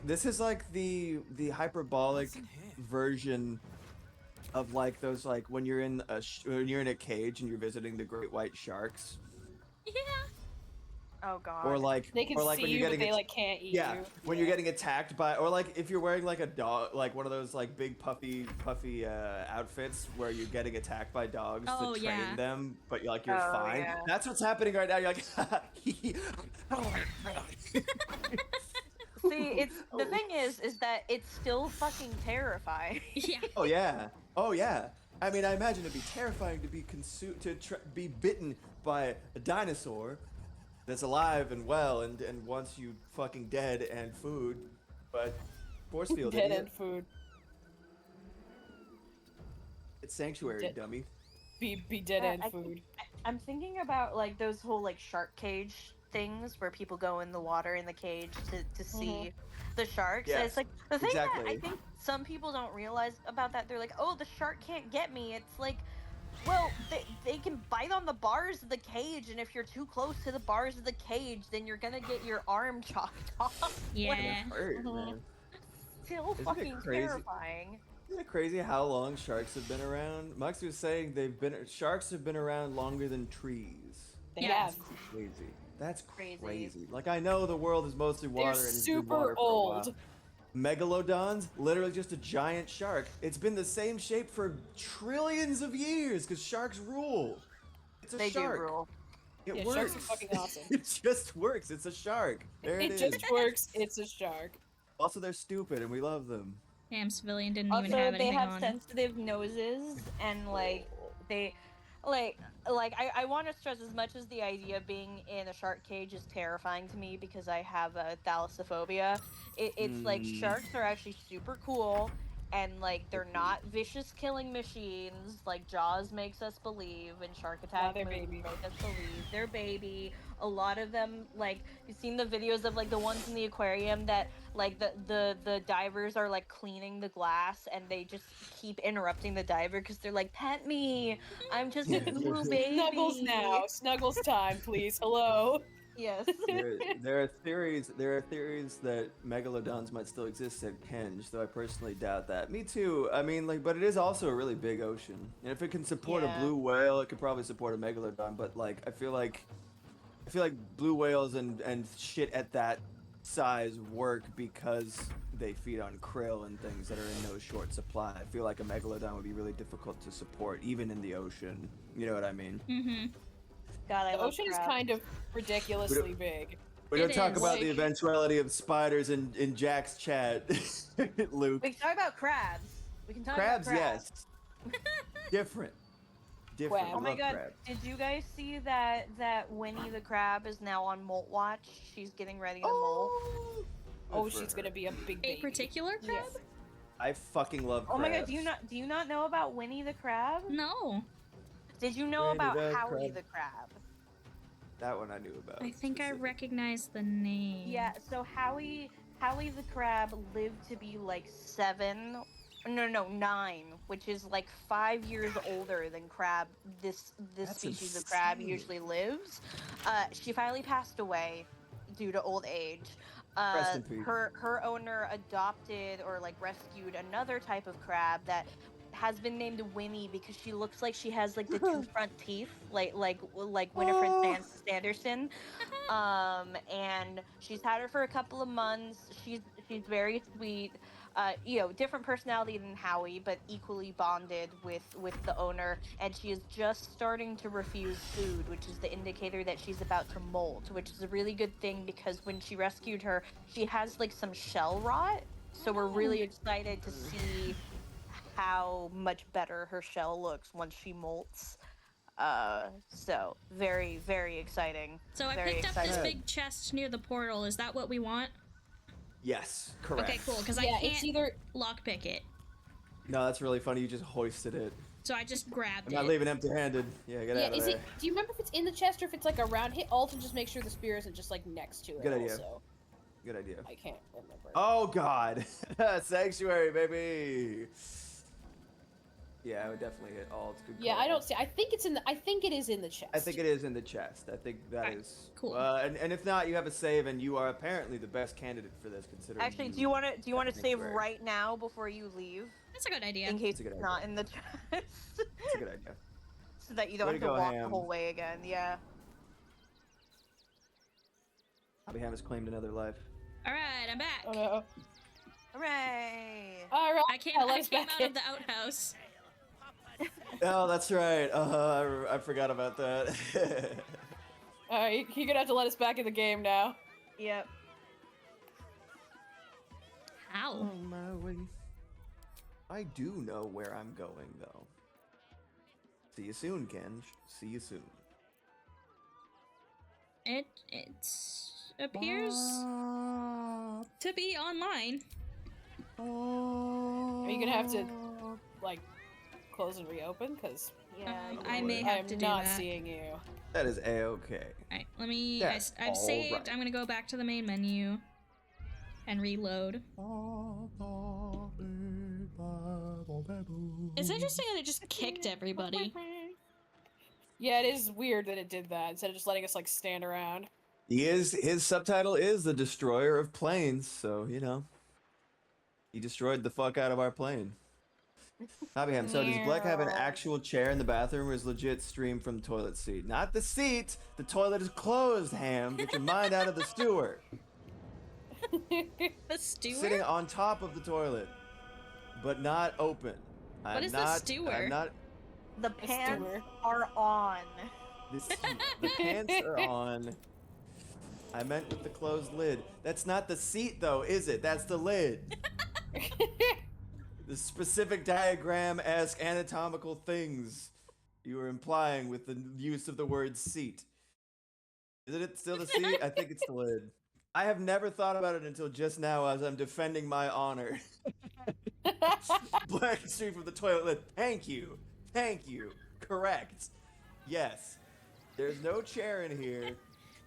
the hyperbolic version of like those like when you're in a cage and you're visiting the great white sharks. Yeah. Oh god. Or like, They can or like see when you, you're but getting they like can't eat yeah, you. when you're getting attacked by, or like if you're wearing like a dog, like one of those like big puffy outfits where you're getting attacked by dogs Oh, to train yeah. them, but you're like you're Oh, fine. yeah. That's what's happening right now. You're like, See, it's the thing is that it's still fucking terrifying. Yeah. oh yeah, oh yeah. I mean, I imagine it'd be terrifying to be be bitten by a dinosaur that's alive and well and wants you fucking dead and food, but force field Dead idiot. end food. It's sanctuary, Dead- dummy. Be dead end food. I'm thinking about like those whole like shark cage things where people go in the water in the cage to see the sharks. And Yes, it's like the thing that I exactly. think some people don't realize about that. They're like, oh, the shark can't get me. It's like, well, they can bite on the bars of the cage, and if you're too close to the bars of the cage, then you're gonna get your arm chopped off. Yeah. It's hurt, man. Still Isn't it fucking crazy? terrifying. Isn't it crazy how long sharks have been around? Mux was saying sharks have been around longer than trees. They Yeah. have. Crazy. That's Crazy. crazy. Like I know the world is mostly water They're and it's been super water for a while. old. Megalodons, literally just a giant shark. It's been the same shape for trillions of years because sharks rule. It's a They shark. do rule. It Yeah, works. sharks are fucking awesome. It just works. It's a shark. There it It is. just works. It's a shark. Also, they're stupid and we love them. Damn, civilian didn't Also, even have they anything have on. sensitive noses, and like they, I want to stress as much as the idea of being in a shark cage is terrifying to me because I have a thalassophobia. It's like sharks are actually super cool, and like they're not vicious killing machines like Jaws makes us believe, and Shark Attack they're movies baby. make us believe. They're baby. A lot of them, like you've seen the videos of like the ones in the aquarium that like the divers are like cleaning the glass and they just keep interrupting the diver because they're like, pet me, I'm just a little baby. Snuggles now. Snuggles time, please. Hello. Yes. There are theories that megalodons might still exist at Henge, though I personally doubt that. Me too. I mean, like, but it is also a really big ocean, and if it can support Yeah. a blue whale, it could probably support a megalodon. But like, I feel like blue whales and shit at that size work because they feed on krill and things that are in no short supply. I feel like a megalodon would be really difficult to support, even in the ocean. You know what I mean? Mm-hmm. God, I The love ocean is crabs. kind of ridiculously big. We don't It talk is. about the Like- eventuality of spiders in Jack's chat, Luke. We can talk about crabs. We can talk Crabs, about crabs. yes. Different. Crab. I Oh my love god, crab. did you guys see that Winnie the Crab is now on molt watch? She's getting ready to molt. Oh, Good for she's her. gonna be a big A baby. particular crab? Yes. I fucking love crabs. Oh my god, do you not know about Winnie the Crab? No. Did you know Winnie about the Howie Crab. the Crab? That one I knew about. I think I specific. recognize the name. Yeah, so Howie the Crab lived to be like 9, which is like 5 years older than crab. This That's species of crab insane. usually lives. She finally passed away due to old age. Rest in peace. Her owner adopted or like rescued another type of crab that has been named Winnie because she looks like she has like the two front teeth, like Winifred Sanderson. And she's had her for a couple of months. She's very sweet. Different personality than Howie, but equally bonded with the owner. And she is just starting to refuse food, which is the indicator that she's about to molt, which is a really good thing because when she rescued her, she has like some shell rot. So we're really excited to see how much better her shell looks once she molts. So very, very exciting. So I Very picked up this exciting. big chest near the portal. Is that what we want? Yes, correct. Okay, cool. Because Yeah, I it's can't either lockpick it. No, that's really funny. You just hoisted it. So I just grabbed I'm it. not leaving empty-handed. Yeah, get out of is there. it? Do you remember if it's in the chest or if it's like around? Hit Alt and just make sure the spear isn't just like next to it. Good idea. Also, Good idea. I can't remember. Oh God, sanctuary, baby. Yeah, I would definitely hit all. It's a good Yeah, call. I don't see. I think it is in the chest. I think it is in the chest. I think that Alright, is cool. And if not, you have a save, and you are apparently the best candidate for this, considering. Actually, do you want to have save sanctuary. right now before you leave? That's a good idea. In case That's a good it's idea. not in the chest. That's a good idea. So that you don't Way have to to go, walk Ham. the whole way again. Yeah. Bobby Ham has claimed another life. All right, I'm back. Oh no. Hooray! All right. I came out let's back of in. the outhouse. Oh, that's right. I forgot about that. All right, you're gonna have to let us back in the game now. Yep. How? On my way. I do know where I'm going, though. See you soon, Kenj. See you soon. It appears to be online. Are you gonna have to like close and reopen? Cause Yeah. I you may would. have to I'm do not that. seeing you. That is a-okay. Alright, let me. That's I've saved. alright. I'm gonna go back to the main menu and reload. It's interesting that it just kicked everybody. Yeah, it is weird that it did that instead of just letting us like stand around. His subtitle is the Destroyer of Planes, so you know. He destroyed the fuck out of our plane. Hobbiham, so does Black have an actual chair in the bathroom or is legit stream from the toilet seat? Not the seat! The toilet is closed, Ham! Get your mind out of the sewer! The steward? Sitting on top of the toilet, but not open. What is the steward? I'm not. The pants steward. are on. The pants are on. I meant with the closed lid. That's not the seat, though, is it? That's the lid. The specific diagram-esque anatomical things you were implying with the use of the word seat. Isn't it still the seat? I think it's the lid. I have never thought about it until just now as I'm defending my honor. Black stream from the toilet lid. Thank you. Thank you. Correct. Yes. There's no chair in here.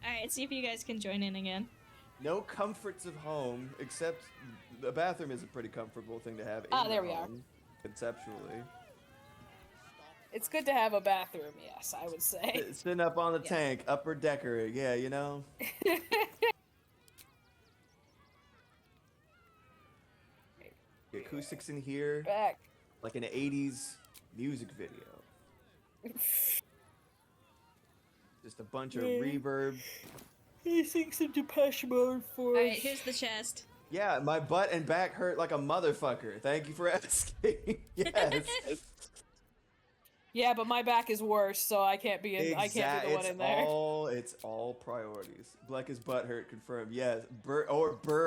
Alright, see if you guys can join in again. No comforts of home, except the bathroom is a pretty comfortable thing to have. Ah, there we are. Conceptually. It's good to have a bathroom, yes, I would say. Sitting up on the tank, upper decker, yeah, you know? The acoustics in here, Back. like an 80s music video. Just a bunch of reverb. I think some Depeche Mode for Alright, here's the chest. Yeah, my butt and back hurt like a motherfucker. Thank you for asking. Yes. Yeah, but my back is worse, so I can't be in. I can't be the one in there. It's all priorities. Black butt hurt confirmed. Yes, burr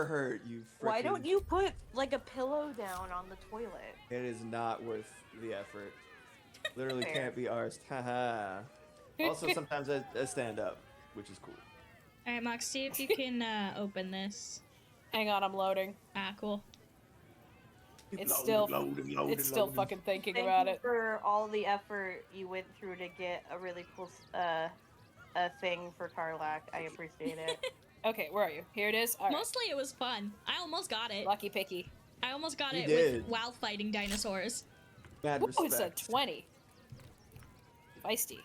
hurt. You. Why frickin- don't you put like a pillow down on the toilet? It is not worth the effort. Literally Fair. can't be arsed. Haha. Also, sometimes I stand up, which is cool. Alright, Mox, see if you can open this. Hang on, I'm loading. Ah, cool. It's still fucking thinking Thank about you it. for all the effort you went through to get a really cool a thing for Tarlac. I appreciate it. Okay, where are you? Here it is. All right. Mostly it was fun. I almost got it. Lucky picky. I almost got You it did. while fighting dinosaurs. Mad Ooh, it's a respect. 20. Feisty.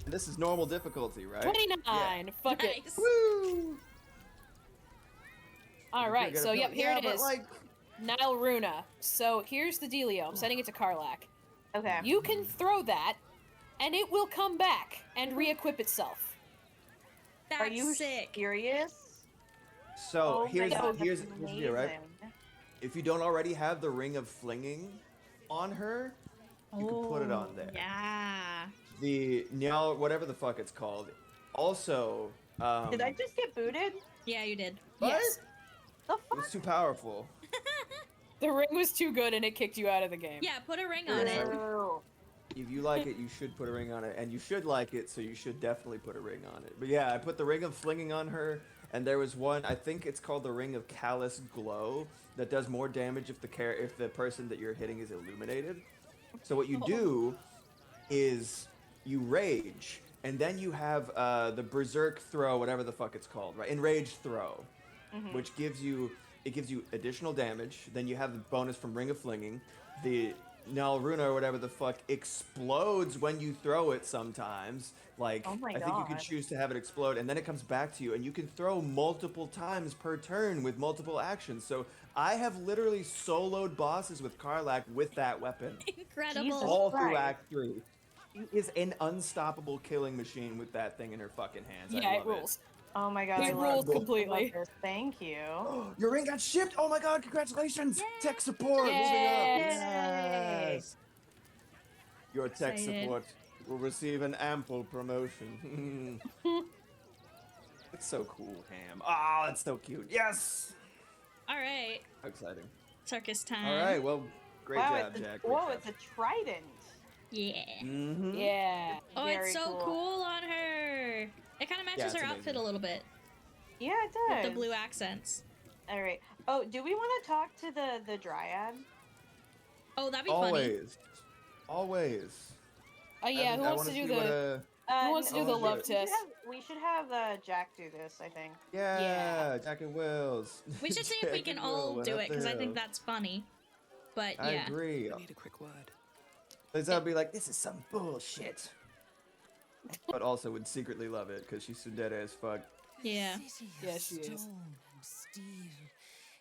This is normal difficulty, right? 29. Fuck it. Nice. Woo! All right. You're So gonna yep, feel- here yeah, it but is. like, Nile Runa. So here's the dealio. I'm sending it to Karlak. Okay. You can throw that, and it will come back and re-equip itself. That's Are you sick. serious? so Oh here's my God, here's that's the deal, right? amazing. If you don't already have the ring of flinging on her, you can put it on there. Yeah. The Nyal, whatever the fuck it's called. Also, Did I just get booted? Yeah, you did. What? Yes. The It fuck? was too powerful. The ring was too good, and it kicked you out of the game. Yeah, put a ring on it. Ew. If you like it, you should put a ring on it, and you should like it, so you should definitely put a ring on it. But yeah, I put the ring of flinging on her, and there was one. I think it's called the ring of callous glow that does more damage if the person that you're hitting is illuminated. So what you do is you rage, and then you have the berserk throw, whatever the fuck it's called, right? Enraged throw, which gives you additional damage. Then you have the bonus from ring of flinging. The Nalruna or whatever the fuck explodes when you throw it sometimes. Like, Oh my I think you can God. choose to have it explode, and then it comes back to you, and you can throw multiple times per turn with multiple actions. So I have literally soloed bosses with Karlach with that weapon. Incredible. Jesus All through Christ. Act 3. She is an unstoppable killing machine with that thing in her fucking hands. Yeah, I it love rules. Oh my God. It I rules love, I love completely. this. Thank you. Your ring got shipped! Oh my god, congratulations! Yay! Tech support moving up! Yay! Yes! Your tech Excited. support will receive an ample promotion. It's so cool, Ham. Oh, that's so cute. Yes! All right, How exciting. circus time. Alright, well, great Wow, job, it's a, Jack. Great whoa, job. it's a trident. Yeah. Mm-hmm. Yeah. Oh, Very it's so cool on her. It kind of matches it's her outfit amazing. a little bit Yeah, it with does. the blue accents. All right. Oh, do we want to talk to the dryad? Oh, that'd be funny. Always. Always. Yeah, who I wants wanna to do see what, the... Who wants to do no, the let's love do it. test? We should have Jack do this, I think. Yeah, Jack and Wills. We should see if we Jack can and all Will, do what it because I the think hell? that's funny. But I yeah, agree. I need a quick word. Liz, I'll be like, this is some bullshit. But also would secretly love it because she's so dead as fuck. yeah. Yeah, she is. Stone and steel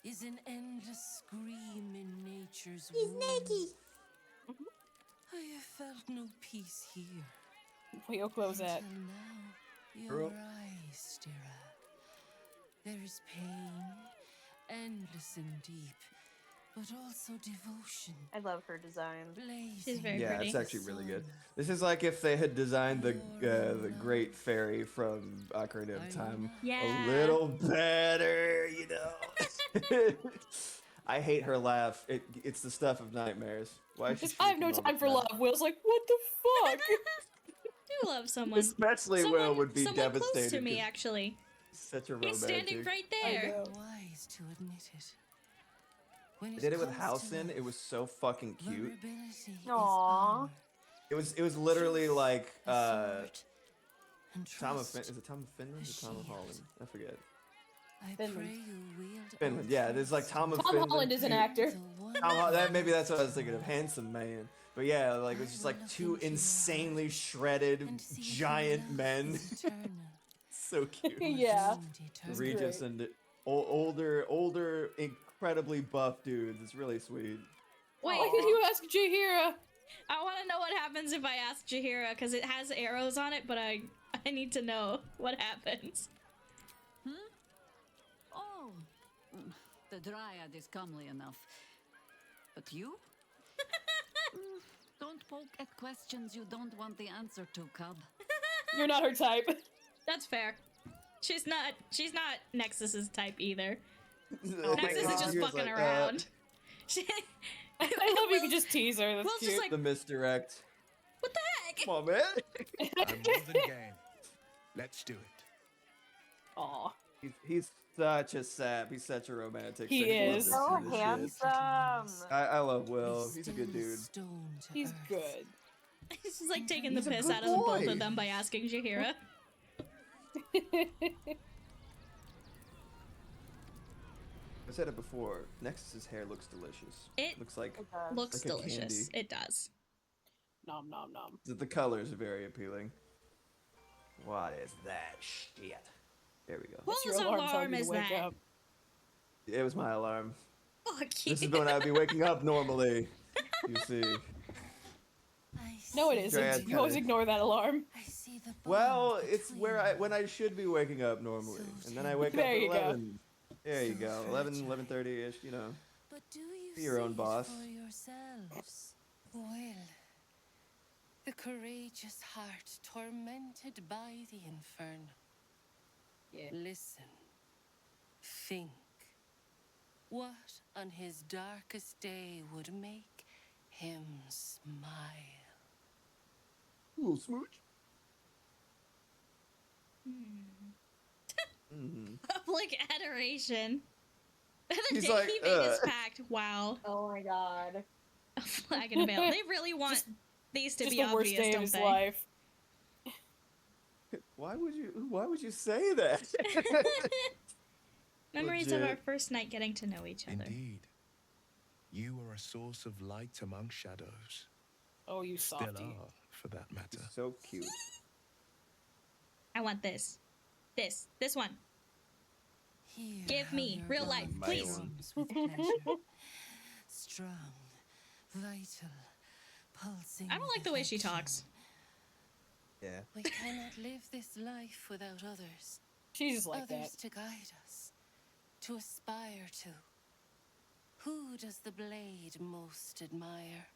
is an endless scream in nature's He's womb. naked. I have felt no peace here. Wait, how close that? Until now, your Girl. eyes, Stira. There is pain, endless and deep, but also devotion. I love her design. She's very Yeah, pretty. it's actually really good. This is like if they had designed the Great Fairy from Ocarina of Time Yeah. a little better, you know. I hate her laugh. It's the stuff of nightmares. Why is she I have no freaking time for love love. Will's like, what the fuck? I do love someone. Especially Will Someone- would be someone devastated. close to me, 'cause actually. he's such a He's romantic. standing right I there. know. Wise to admit it. When I did it with comes to Halcyon. love, It was so fucking cute. vulnerability is Aw. armor. It was literally Truth like a sword, and Tom of trust is it Tom of Finland or Tom of shield. Holland? I forget. I Finland. pray you wield Finland. all Yeah, there's like things Tom of Tom Finland. Holland is an cute. actor. the one Maybe that's what I was thinking of. Handsome man. But yeah, like it's just like Look two into your insanely heart shredded and see if your giant love men. is eternal, So cute. Yeah. deemed eternal. Regis great. and older, incredibly buff dudes. It's really sweet. Wait, Why did you ask Jahira? I want to know what happens if I ask Jahira because it has arrows on it, but I need to know what happens. Oh, the dryad is comely enough. But you? Don't poke at questions you don't want the answer to, cub. You're not her type. That's fair. She's not Nexus's type either. Oh my Nexus is God. just He was fucking like, around. I love you can just tease her. That's Will's just cute. like, The misdirect. what the heck? Come on, man. I'm more than game. Let's do it. Aw. He's such a sap. He's such a romantic. He so loves is. this So kind of shit. handsome. I love Will. Be He's a good still dude. stone to He's earth. good. He's just like taking the He's a piss good out of the both boy. of them by asking Jahira. I said it before. Nexus's hair looks delicious. It looks like It does. looks like a delicious. candy. It does. Nom nom nom. the colors are very appealing. What is that shit? There we go. Whose Your alarm telling alarm you to is wake that? up. It was my alarm. Fuck This you. is when I'd be waking up normally. You see. I No, it see- isn't. Dryad You always kinda- ignore that alarm. I see the Well, bond it's where between when I should be waking up normally, and then I wake There up you at go. 11. There you So go, 11:30ish. You know. But do you Be your own see boss. it for yourselves? Well, the courageous heart tormented by the inferno. Yeah. Listen. Think. What on his darkest day would make him smile? Little smooch. Public adoration. The He's day like, he made his pact. Wow. Oh my god. A flag and a veil. They really want these to Just be the worst obvious, day of don't his they? life. Why would you say that? Memories of Legit. our first night getting to know each other. Indeed. You are a source of light among shadows. Oh, you Still softy. are, for that matter. So cute. I want this. This one. Hear Give how me your real body life, My please. one. drums with pleasure. Strong, vital, pulsing. I don't like with the way she affection. talks. Yeah. We cannot live this life without others. She's just like Others that. to guide us, to aspire to. Who does the blade most admire?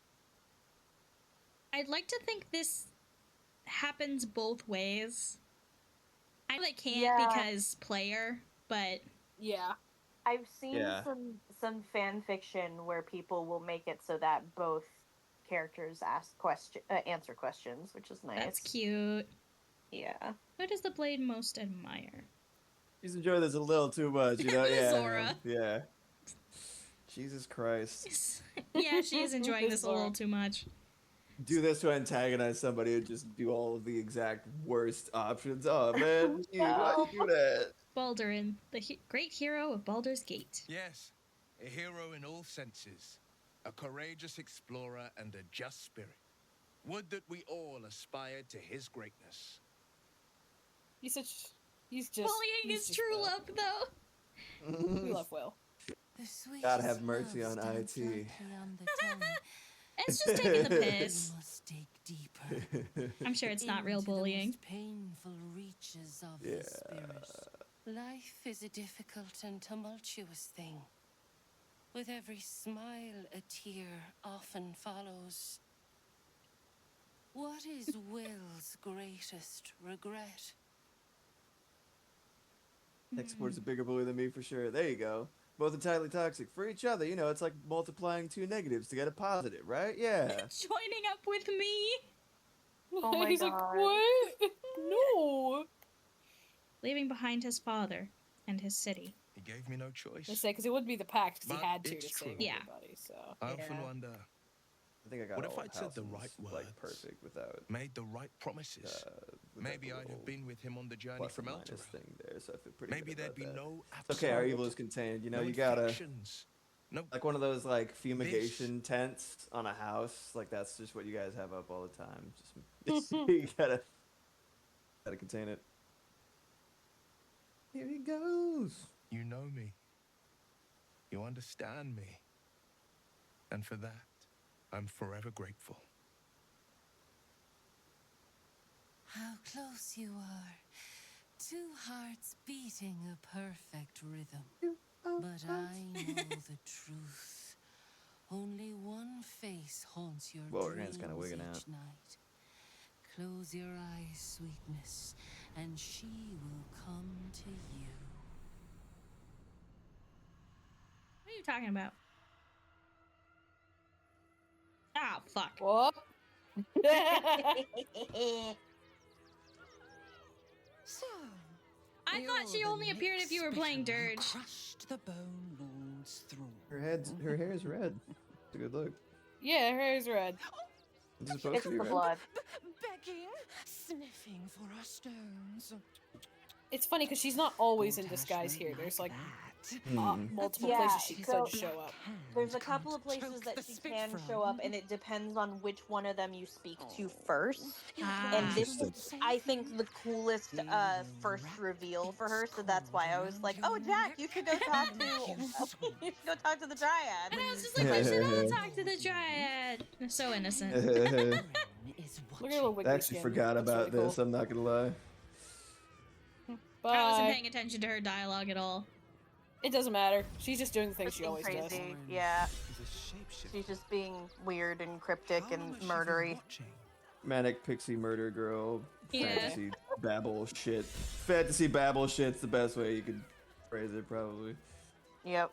I'd like to think this happens both ways. I know they can't Yeah. because player, but Yeah. I've seen Yeah. some fan fiction where people will make it so that both characters answer questions, which is nice. that's cute. Yeah. Who does the blade most admire? She's enjoying this a little too much, you know? Yeah. Zora. Yeah. Jesus Christ. Yeah, she is enjoying this a little Zora. too much. Do this to antagonize somebody and just do all of the exact worst options. Oh, man. Why'd you do that? Baldurin, the great hero of Baldur's Gate. Yes, a hero in all senses. A courageous explorer and a just spirit. Would that we all aspired to his greatness. He's just. Bullying he's is just true Will. love, though. We love Will. The sweetest God have mercy love on stands IT. lightly on the tongue. It's just taking the piss. We must dig deeper. I'm sure it's not real into the bullying. most painful reaches of the spirit. Life is a difficult and tumultuous thing. With every smile, a tear often follows. What is Will's greatest regret? Next word's a bigger bully than me for sure. There you go. Both entirely toxic for each other. You know, it's like multiplying two negatives to get a positive, right? Yeah. Joining up with me. Oh my He's God. like, what? No. Leaving behind his father and his city. He gave me no choice. They say because it would be the pact because he But had to it's save true. Yeah. everybody. So I often Yeah. wonder, I think I got what if all I'd said the houses, right words? like perfect without made the right promises? without Maybe the I'd little have been with him on the journey plus from and minus Elturel. thing there, so I feel pretty Maybe good there'd about be that. no It's okay, our absolute- evil is contained. You know, no you gotta infections, no. like one of those like fumigation tents on a house. Like that's just what you guys have up all the time. Just you gotta contain it. Here he goes. You know me. You understand me. And for that, I'm forever grateful. How close you are. Two hearts beating a perfect rhythm. But I know the truth. Only one face haunts your Well, her dreams hand's kinda wigging each out. night. Close your eyes, sweetness, and she will come to you. What are you talking about? Ah, fuck. What? So, I thought she you're the only appeared if you were Nick playing Spittle who Dirge. Crushed the Bone Lord's throne. Her hair is red. It's a good look. Yeah, her hair's red. It's supposed It's to be the red. blood. Begging, sniffing for our stones. It's funny because she's not always in disguise here. There's like multiple Yeah, places she could so- show up. There's a couple of places that she can show up, and it depends on which one of them you speak to first. Ah. And this is, I think, the coolest first reveal for her. So that's why I was like, "Oh, Jack, you should go talk to you should go talk to the Dryad." And I was just like, why should I talk to the Dryad? They're so innocent. Look at her little I wiggly actually skin. forgot That's about really this. cool. I'm not gonna lie. I wasn't Bye. paying attention to her dialogue at all. It doesn't matter. She's just doing the things she Being always does. crazy, yeah. He's a shapeshifter. She's just being weird and cryptic How and long has she been murdery. watching? Manic pixie murder girl. Yeah. Fantasy babble shit. Fantasy babble shit's the best way you could phrase it, probably. Yep.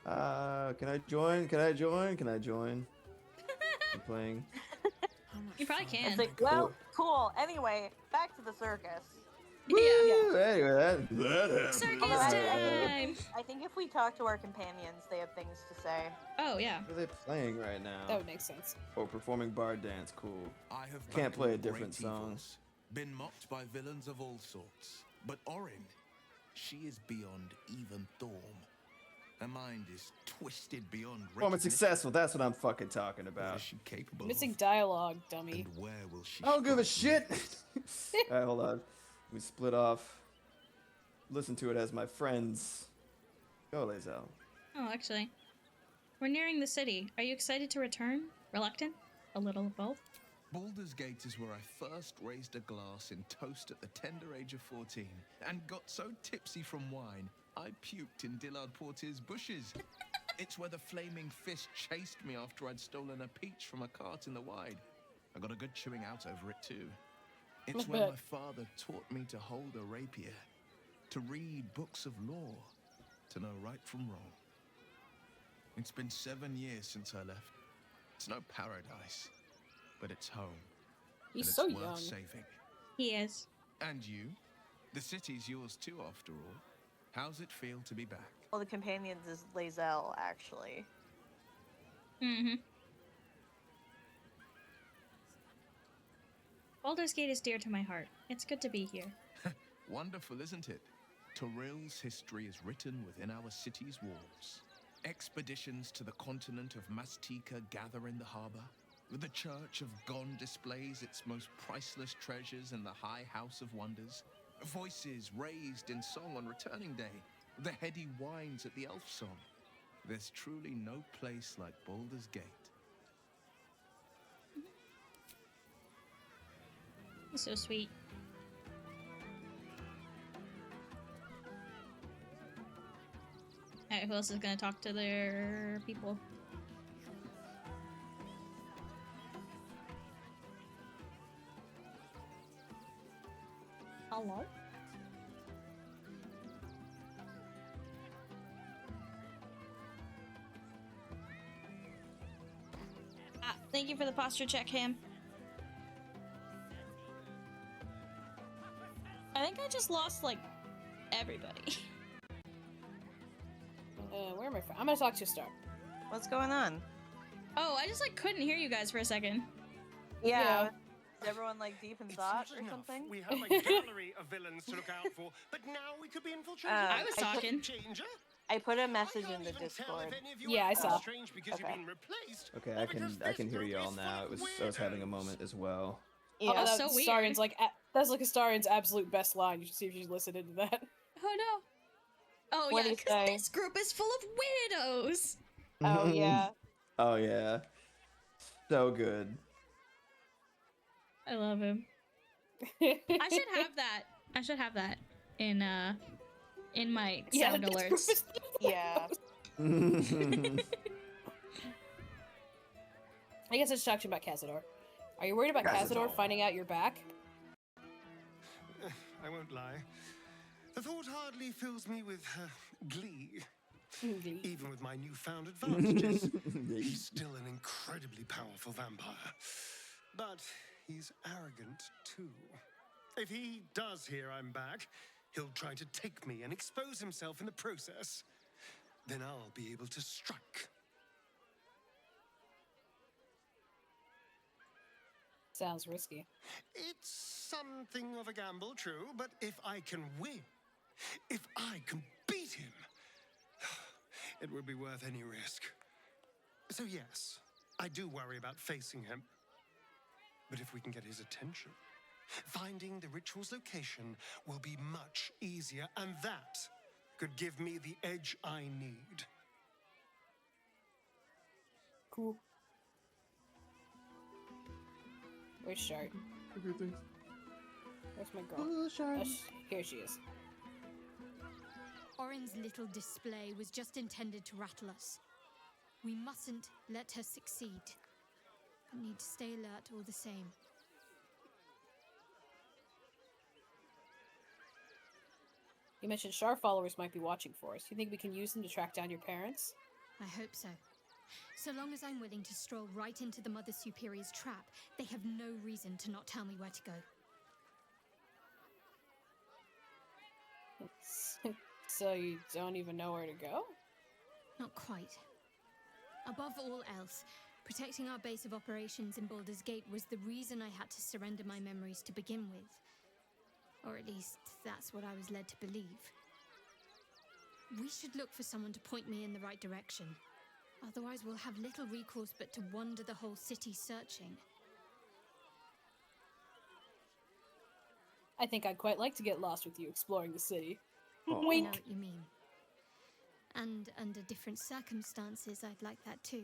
Alright. Can I join? Can I join? Can I join? I'm playing. You probably can. It's like, well, cool. Anyway, back to the circus. Yeah. Woo! Anyway, that happened. Circus Although time! I think if we talk to our companions, they have things to say. Oh, yeah. What are they playing right now? That would make sense. Oh, performing bar dance. Cool. I have Can't play a battled different great song. evils, been mocked by villains of all sorts. But Orin, she is beyond even Thorm. A mind is twisted beyond Performance recognition. successful. That's what I'm fucking talking What about. is she capable Missing of? dialogue, dummy. And where will she I don't give a strike shit. next? All right, hold on. We split off. Listen to it as my friends. Go, Lazel. Oh, actually. We're nearing the city. Are you excited to return? Reluctant? A little of both? Baldur's Gate is where I first raised a glass in toast at the tender age of 14 and got so tipsy from wine, I puked in Dillard Portier's bushes. It's where the flaming fist chased me after I'd stolen a peach from a cart in the Wide. I got a good chewing out over it too. It's where my father taught me to hold a rapier, to read books of law, to know right from wrong. It's been 7 years since I left. It's no paradise, but it's home. He's and so it's worth young. saving. He is. And you? The city's yours too, after all. How's it feel to be back? Well, the companions is Lae'zel, actually. Mm-hmm. Baldur's Gate is dear to my heart. It's good to be here. Wonderful, isn't it? Torril's history is written within our city's walls. Expeditions to the continent of Mastika gather in the harbor. The Church of Gon displays its most priceless treasures in the High House of Wonders. Voices raised in song on returning day. The heady wines at the Elf Song. There's truly no place like Baldur's Gate. So sweet. Alright, who else is gonna talk to their people? Hello? Thank you for the posture check, Ham. I think I just lost, like, everybody. Where am I from? I'm gonna talk to Star. What's going on? Oh, I just, like, couldn't hear you guys for a second. Yeah. Is everyone, like, deep in thought or something? We have a gallery of villains to look out for, but now we could be infiltrated. I was talking. I put a message in the Discord. Yeah, I saw. Okay, I can hear y'all now. I was having a moment as well. Yeah, that's so weird. Starian's like that's like Astarian's absolute best line. You should see if you listen into that. Oh no. Oh What yeah, do you because say? this group is full of weirdos. Oh yeah. Oh yeah. So good. I love him. I should have that in my sound alerts. Yeah. I guess I should talk to you about Cazador. Are you worried about Cazador finding out you're back? I won't lie. The thought hardly fills me with glee. Even with my newfound advantages, he's still an incredibly powerful vampire. But he's arrogant too. If he does hear I'm back, he'll try to take me and expose himself in the process. Then I'll be able to strike. Sounds risky. It's something of a gamble, true, but if I can win, if I can beat him, it would be worth any risk. So yes, I do worry about facing him. But if we can get his attention, finding the ritual's location will be much easier, and that could give me the edge I need. Cool. Where's Shard? Where's my girl? Oh, here she is. Orin's little display was just intended to rattle us. We mustn't let her succeed. We need to stay alert all the same. You mentioned Shar followers might be watching for us. You think we can use them to track down your parents? I hope so. So long as I'm willing to stroll right into the Mother Superior's trap, they have no reason to not tell me where to go. So you don't even know where to go? Not quite. Above all else, protecting our base of operations in Baldur's Gate was the reason I had to surrender my memories to begin with. Or at least, that's what I was led to believe. We should look for someone to point me in the right direction. Otherwise, we'll have little recourse but to wander the whole city searching. I think I'd quite like to get lost with you exploring the city. I know Wink. what you mean. And under different circumstances, I'd like that too.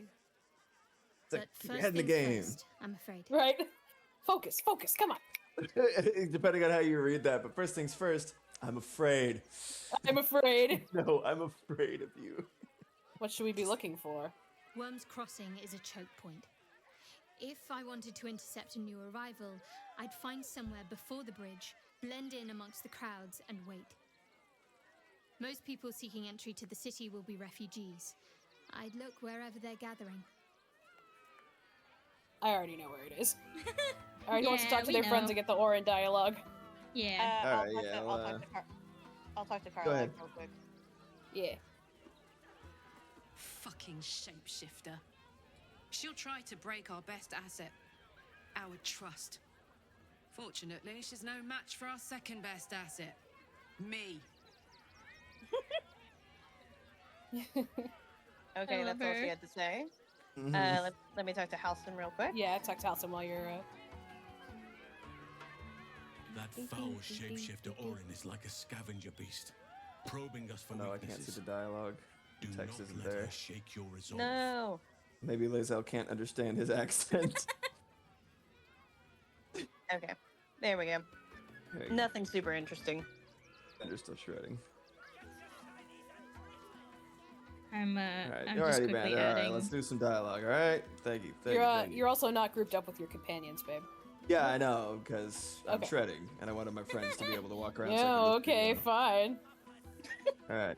It's like, But keep your first head in the things game. first, I'm afraid. Right. Focus, come on. Depending on how you read that, but first things first, I'm afraid. I'm afraid. No, I'm afraid of you. What should we be looking for? Worm's Crossing is a choke point. If I wanted to intercept a new arrival, I'd find somewhere before the bridge, blend in amongst the crowds, and wait. Most people seeking entry to the city will be refugees. I'd look wherever they're gathering. I already know where it is. I already want to Yeah, talk to we their friends know. and get the Orin dialogue. Yeah. Alright, yeah, I'll talk to go Carla ahead. real quick. Yeah. Fucking shapeshifter. She'll try to break our best asset, our trust. Fortunately, she's no match for our second best asset, me. Okay, love that's all she her. had to say. Mhm. Let me talk to Halston real quick. Yeah, talk to Halston while you're. That foul shapeshifter Orin is like a scavenger beast, probing us for No, I weaknesses. can't see the dialogue. Do Text not isn't let there. her shake your resolve. No. Maybe Lae'zel can't understand his accent. Okay, there we go. There you go. Nothing super interesting. Bender's still shredding. I'm Alright, I'm just alrighty, quickly Bender. adding. Alright, let's do some dialogue. Alright, thank you. Thank you. Thank you. You're also not grouped up with your companions, babe. Yeah, I know, because I'm Okay. shredding, and I wanted my friends to be able to walk around. Yeah, okay, fine. Alright.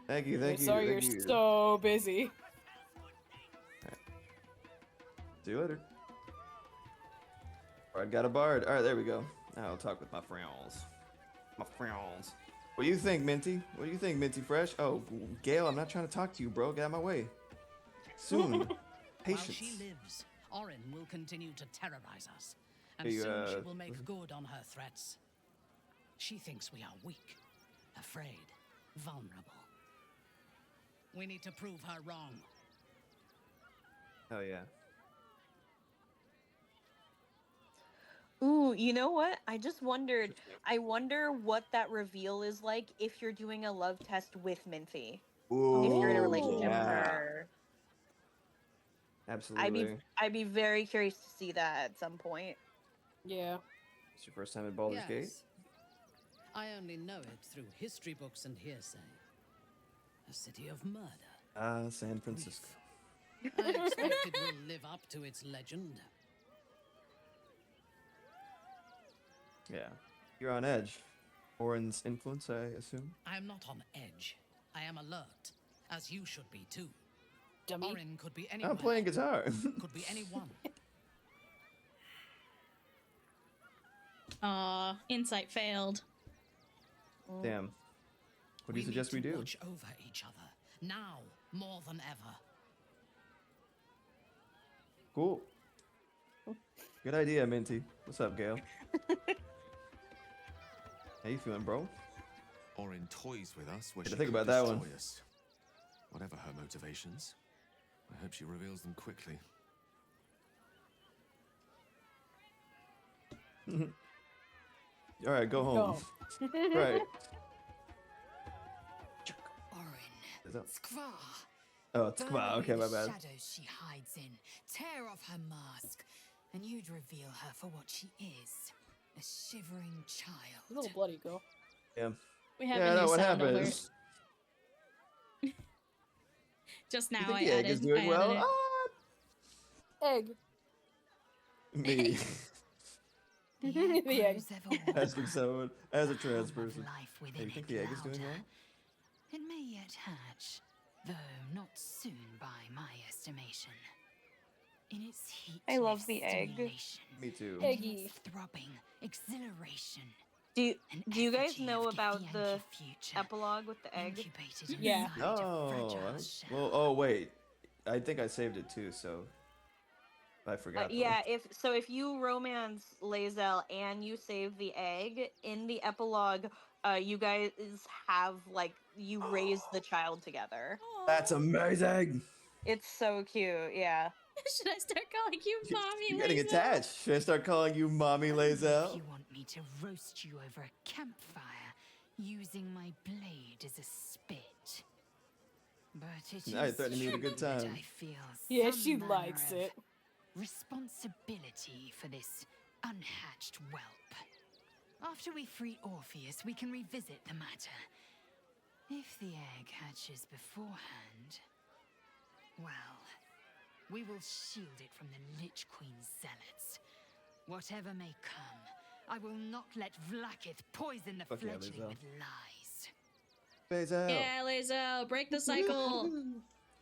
Thank you, I'm thank you. sorry thank you're you. so busy. See you later. Alright, got a bard. Alright, there we go. Now I'll talk with my friends. My friends. What do you think, Minty? What do you think, Minty Fresh? Oh, Gale, I'm not trying to talk to you, bro. Get out of my way. Soon. While Patience. she lives, Orin will continue to terrorize us, and Hey, soon she will make good on her threats. She thinks we are weak, afraid, vulnerable. We need to prove her wrong. Hell yeah. Ooh, you know what? I just wondered. I wonder what that reveal is like if you're doing a love test with Minty. If you're in a relationship with yeah. her. Absolutely. I'd be very curious to see that at some point. Yeah. It's your first time at Baldur's Gate? Yes. I only know it through history books and hearsay. A city of murder. Ah, San Francisco. I expect it will live up to its legend. Yeah. You're on edge. Orin's influence, I assume? I am not on edge. I am alert, as you should be too. Dummy. Orin could be anyone. I'm playing guitar. Could be anyone. Aw, insight failed. Damn. What do you suggest we need to do? watch over each other now more than ever. Cool. Good idea, Minty. What's up, Gale? How you feeling, bro? Orin toys with us where Gotta she think could about that one. destroy us. Whatever her motivations, I hope she reveals them quickly. All right, go home. Right. Is that- Skva. Oh, it's Burn Skva. away Okay, my the bad. shadows she hides in. Tear off her mask, and you'd reveal her for what she is. A shivering child. Little bloody girl. Yeah. We have Yeah, a no, new what sound over. happened? Just You now think I the egg added. is doing I well? added it. Egg. Me. The egg. Asking someone as a trans person. Hey, within you think it the egg is doing louder. well? It may yet hatch, though not soon by my estimation. In its heat, I love the egg. Me too. Eggy. Throbbing exhilaration. Do you guys know about the epilogue with the egg? Yeah. No. Oh wait. I think I saved it too, so I forgot. though. Yeah, if you romance Lae'zel and you save the egg, in the epilogue, you guys have like you raise the child together. That's amazing. It's so cute. Yeah. Should I start calling you Mommy You're getting Lazel? attached. Should I start calling you Mommy Lazel? You want me to roast you over a campfire using my blade as a spit. But it Now you're is threatening me with a good true that time. I feel Yeah, some she manner likes of it. responsibility for this unhatched whelp. After we free Orpheus, we can revisit the matter. If the egg hatches beforehand, well, we will shield it from the Lich Queen's zealots. Whatever may come, I will not let Vlaakith poison the Fuck yeah, fledgling Lazel. with lies. Lazel. Yeah, Lazel, break the cycle.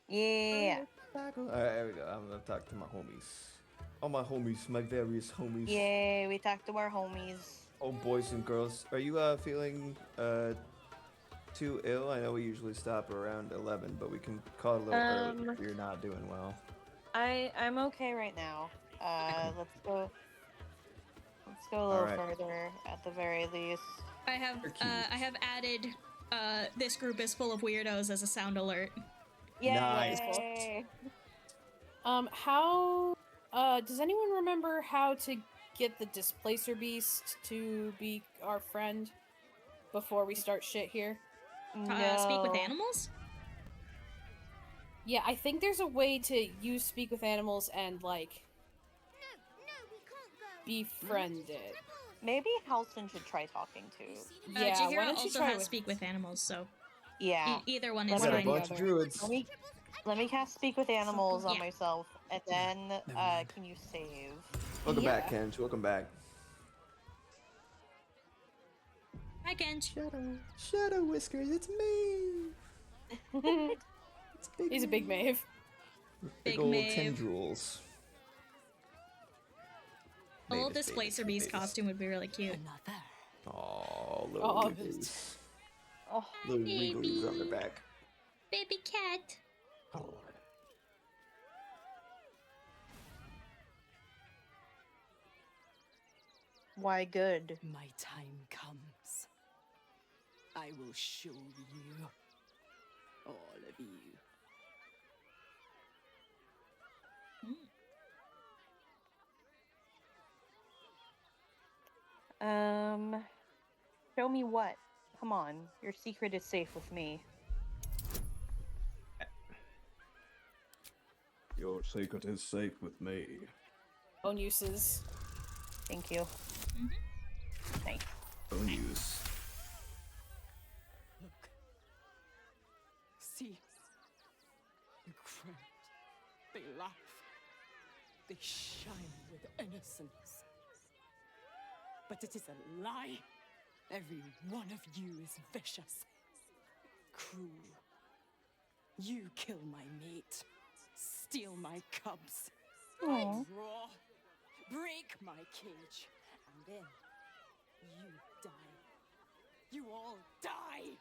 Yeah. Alright, here we go. I'm gonna talk to my homies. All my homies, my various homies. Yay, we talked to our homies. Oh, boys and girls. Are you feeling too ill? I know we usually stop around 11, but we can call it a little early if you're not doing well. I'm okay right now. Let's go a little Alright. further at the very least. I have added this group is full of weirdos as a sound alert. Nice. Yay. How does anyone remember how to get the displacer beast to be our friend before we start shit here? Speak with No. animals? Yeah, I think there's a way to use speak with animals and like befriend it. Maybe Halson should try talking to. Yeah, why Jahira don't you also try has with... speak with animals, so Yeah. either one I is got a fine. bunch of druids. Let me cast speak with animals on Yeah. myself, and then can you save? Welcome back, Kench. Welcome back. Hi, Kench. Shadow Whiskers, it's me. He's a big Maeve. Big Big old Maeve. tendrils. A little Mavis, displacer Mavis, beast Mavis. costume would be really cute. Oh, little Oh, wigglies. Oh, Little baby. wigglies on the back. Baby cat. Oh. why good? My time comes. I will show you. All of you. Show me what? Come on, your secret is safe with me. Your secret is safe with me. Own uses. Thank you. Thanks. Own use. Look. See. The crowned. They laugh. They shine with innocence. But it is a lie. Every one of you is vicious. Cruel. You kill my mate. Steal my cubs. I Aw. draw. Break my cage. And then you die. You all die!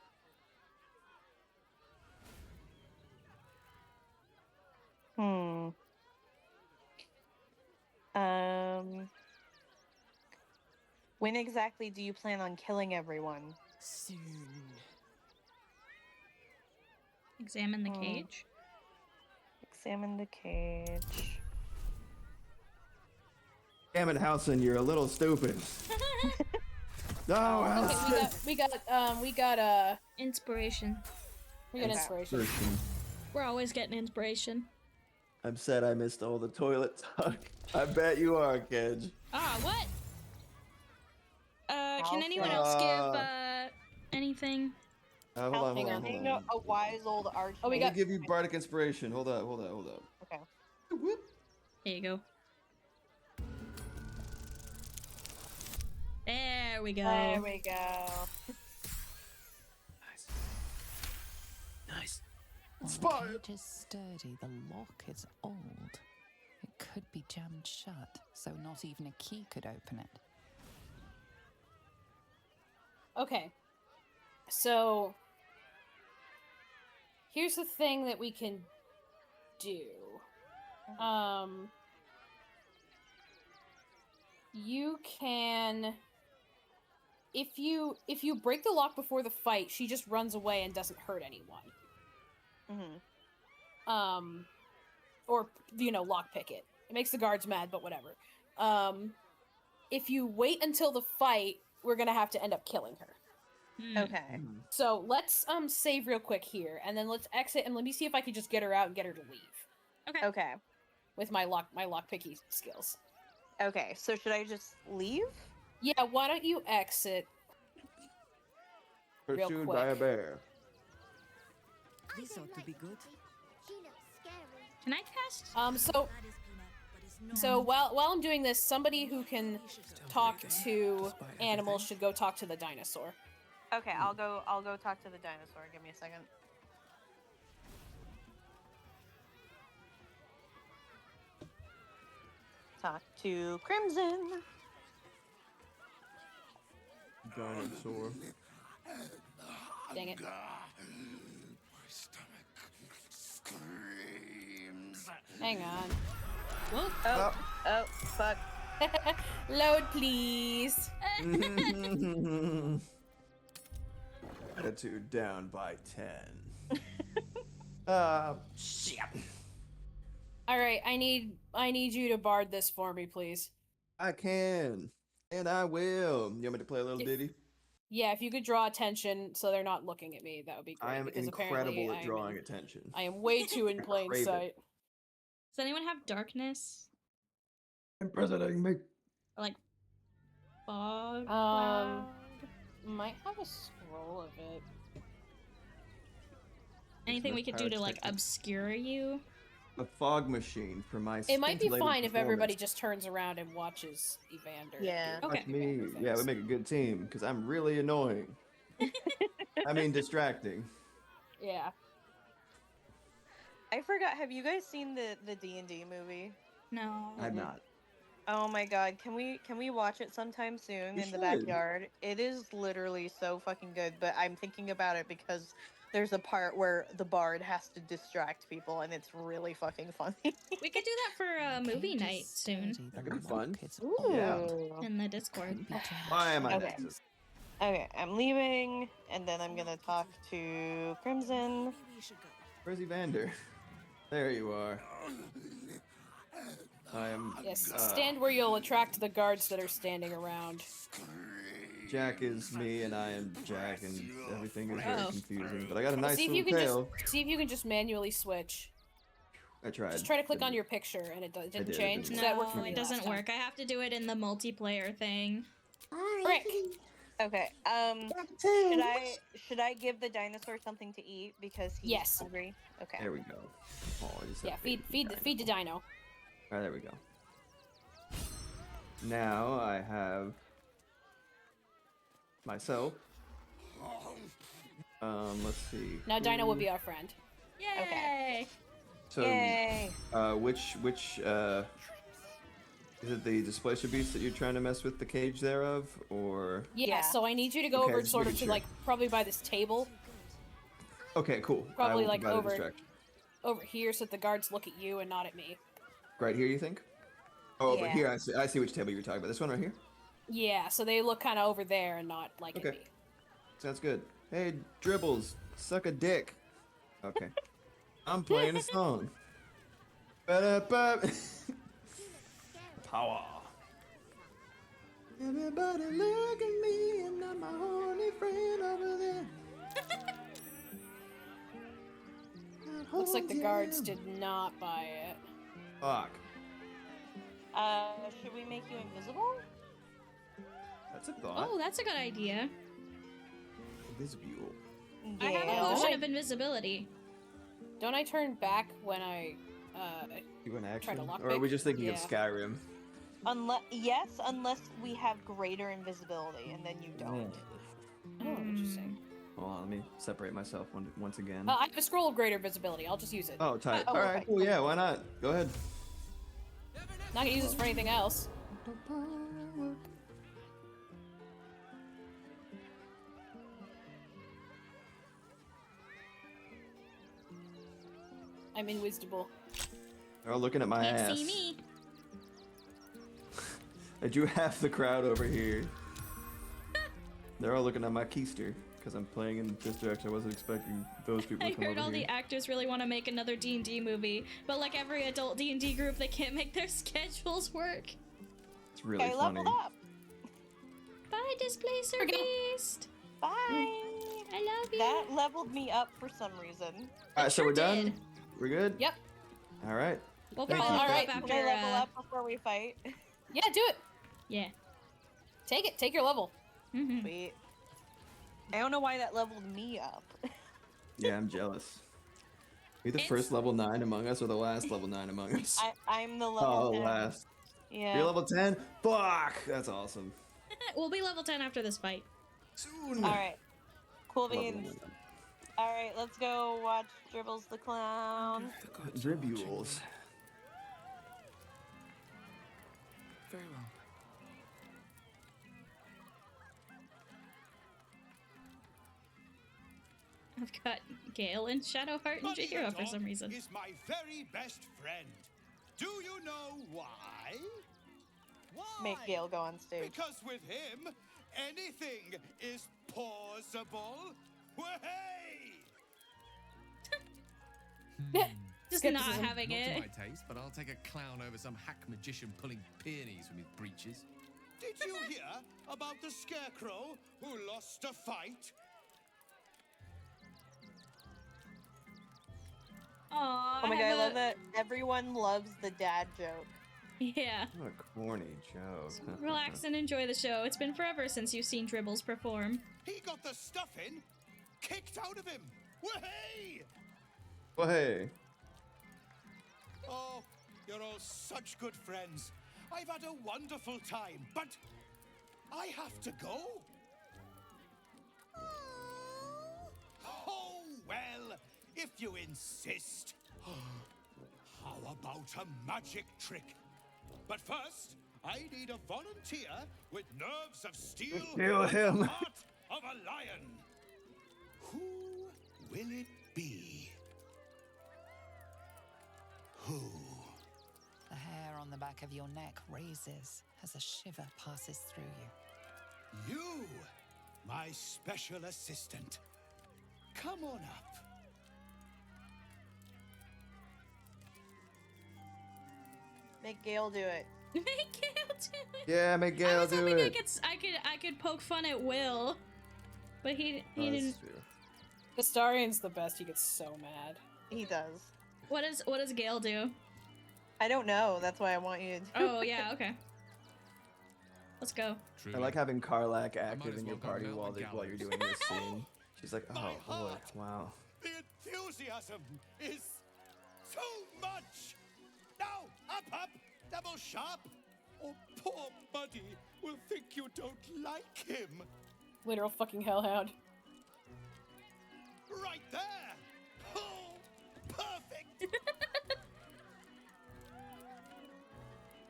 When exactly do you plan on killing everyone? Soon. Examine the cage. Examine the cage. Damn it, Halson, you're a little stupid. No, Halson. Okay, we got Inspiration. inspiration. We're always getting inspiration. I'm sad I missed all the toilet talk. I bet you are, Kedge. Ah, what? Can anyone else give anything? Hold on, hold on, Being hold on. a wise old archmage. Oh, we Let got. me give you bardic inspiration. Hold up, hold up, hold up. Okay. There you go. There we go. There we go. Nice. The cage is sturdy, the lock is old. It could be jammed shut, so not even a key could open it. Okay. So here's the thing that we can do. You can, if you break the lock before the fight, she just runs away and doesn't hurt anyone. Or lockpick it. It makes the guards mad, but whatever. If you wait until the fight, we're gonna have to end up killing her. Okay. So let's save real quick here, and then let's exit, and let me see if I can just get her out and get her to leave. Okay. With my lockpicky skills. Okay, so should I just leave? Yeah, why don't you exit? Real Pursued quick. by a bear. This ought to be good. Can I cast? So while I'm doing this, somebody who can talk to animals should go talk to the dinosaur. Okay, I'll go talk to the dinosaur. Give me a second. Talk to Crimson. Dinosaur. Dang it. My stomach screams. Hang on. Whoop. Oh, fuck. Load, please. Attitude down by 10. Shit. All right, I need you to bard this for me, please. I can. And I will. You want me to play a little ditty? Yeah, if you could draw attention so they're not looking at me, that would be great. I am because incredible apparently at drawing attention. I am way too in plain Craven. sight. Does anyone have darkness? Impersonating me. Or like fog cloud? Might have a scroll of it. Anything we could do to like obscure you? A fog machine for my It might be scintillating fine if everybody performance. just turns around and watches Evander. Yeah. do Watch me. Evander Yeah, we things. make a good team because I'm really annoying. I mean, distracting. Yeah. I forgot. Have you guys seen the D&D movie? No. I'm not. Oh my god, can we watch it sometime soon We in the should. backyard? It is literally so fucking good, but I'm thinking about it because there's a part where the bard has to distract people and it's really fucking funny. We could do that for a movie night soon That could be fun. Ooh. Yeah. in the Discord. Why am I Okay. Nexus? Okay, I'm leaving and then I'm gonna talk to Crimson. Where's Evander? There you are. I am. Yes, stand where you'll attract the guards that are standing around. Jack is me, and I am Jack, and everything is very Oh. confusing. But I got a nice see if little you can tail. see if you can just manually switch. I tried. Just try to click Didn't- on your picture and it didn't did, it change. didn't. Does that work for No, me it last doesn't time? work. I have to do it in the multiplayer thing. Frick. Okay, should I give the dinosaur something to eat because he's Yes. hungry? Okay. There we go. Oh, I just Yeah, said feed the dino. All right, there we go. Now I have myself. Let's see. Now Dino will be our friend. Yay! Okay. So, Yay. which is it the displacer beast that you're trying to mess with the cage thereof, or? Yeah, so I need you to go Okay, over just sort of making to sure. like probably by this table Okay, cool. I Probably, will like, provide a over- distraction. over here so that the guards look at you and not at me. Right here, you think? Oh, over Yeah. here. I see which table you're talking about. This one right here. Yeah, so they look kind of over there and not like Okay. at me. Sounds good. Hey, Dribbles, suck a dick. Okay. I'm playing a song. Ba-da-ba. Power. Everybody look at me and not my horny friend over there. Looks like the guards did not buy it. Fuck. Should we make you invisible? That's a thought. Oh, that's a good idea. Invisible. I have a potion of invisibility. Don't I turn back when I You want try action? to lock Or are we just thinking of Yeah. Skyrim? Unless we have greater invisibility, and then you don't. Oh, interesting. Hold on, let me separate myself once again. I have a scroll of greater visibility. I'll just use it. Oh, tight. Oh, Alright, okay. cool, yeah, why not? Go ahead. Not gonna use this for anything else. I'm invisible. They're all looking at my Can't ass. see me. I do have the crowd over here. They're all looking at my keister because I'm playing in this direction. I wasn't expecting those people I to come heard over all here. the actors really want to make another D&D movie, but like every adult D&D group, they can't make their schedules work. It's really Okay, funny. level up. Bye, Displacer Beast. Bye. I love you. That leveled me up for some reason. All right, so we're done. We're good. Yep. All right. We'll Thank probably you. level All up right, after. can I level up before we fight? Yeah, do it. Yeah. Take it. Take your level. Sweet. I don't know why that leveled me up. Yeah, I'm jealous. Are you the first level 9 among us or the last level 9 among us? I'm the level 10. last. Yeah. You're level 10? Fuck! That's awesome. We'll be level 10 after this fight. Soon. All right. Cool Level beans. 1. All right, let's go watch Dribbles the Clown. Dribules. Very well. I've got Gale and Shadowheart and Jahira for some reason. Is my very best friend. Do you know why? Why? Make Gale go on stage. Because with him, anything is possible. Way! Just Skepticism. not having Not to it. my taste, but I'll take a clown over some hack magician pulling peonies from his breeches. Did you hear about the scarecrow who lost a fight? Aww, Oh my god, I love that everyone loves the dad joke. Yeah. What a corny joke. Relax and enjoy the show. It's been forever since you've seen Dribbles perform. He got the stuffing kicked out of him. Way! Well, hey. Oh, you're all such good friends. I've had a wonderful time, but I have to go. Oh, well, if you insist. How about a magic trick? But first, I need a volunteer with nerves of steel Kill and him. the heart of a lion. Who will it be? Who? The hair on the back of your neck raises as a shiver passes through you. You, my special assistant. Come on up. Make Gale do it. Make Gale do it. Yeah, make Gale I was do hoping it. I could poke fun at Will, but he didn't. Astarian's the best. He gets so mad. He does. What does Gale do? I don't know. That's why I want you to do Oh it. yeah, okay. Let's go. I like having Karlak active as in your well go party melt while the while you're doing this scene. She's like, oh boy, wow. The enthusiasm is too much. Now, up, double sharp, or poor Buddy will think you don't like him. Literal fucking hellhound. Right there. Oh, perfect.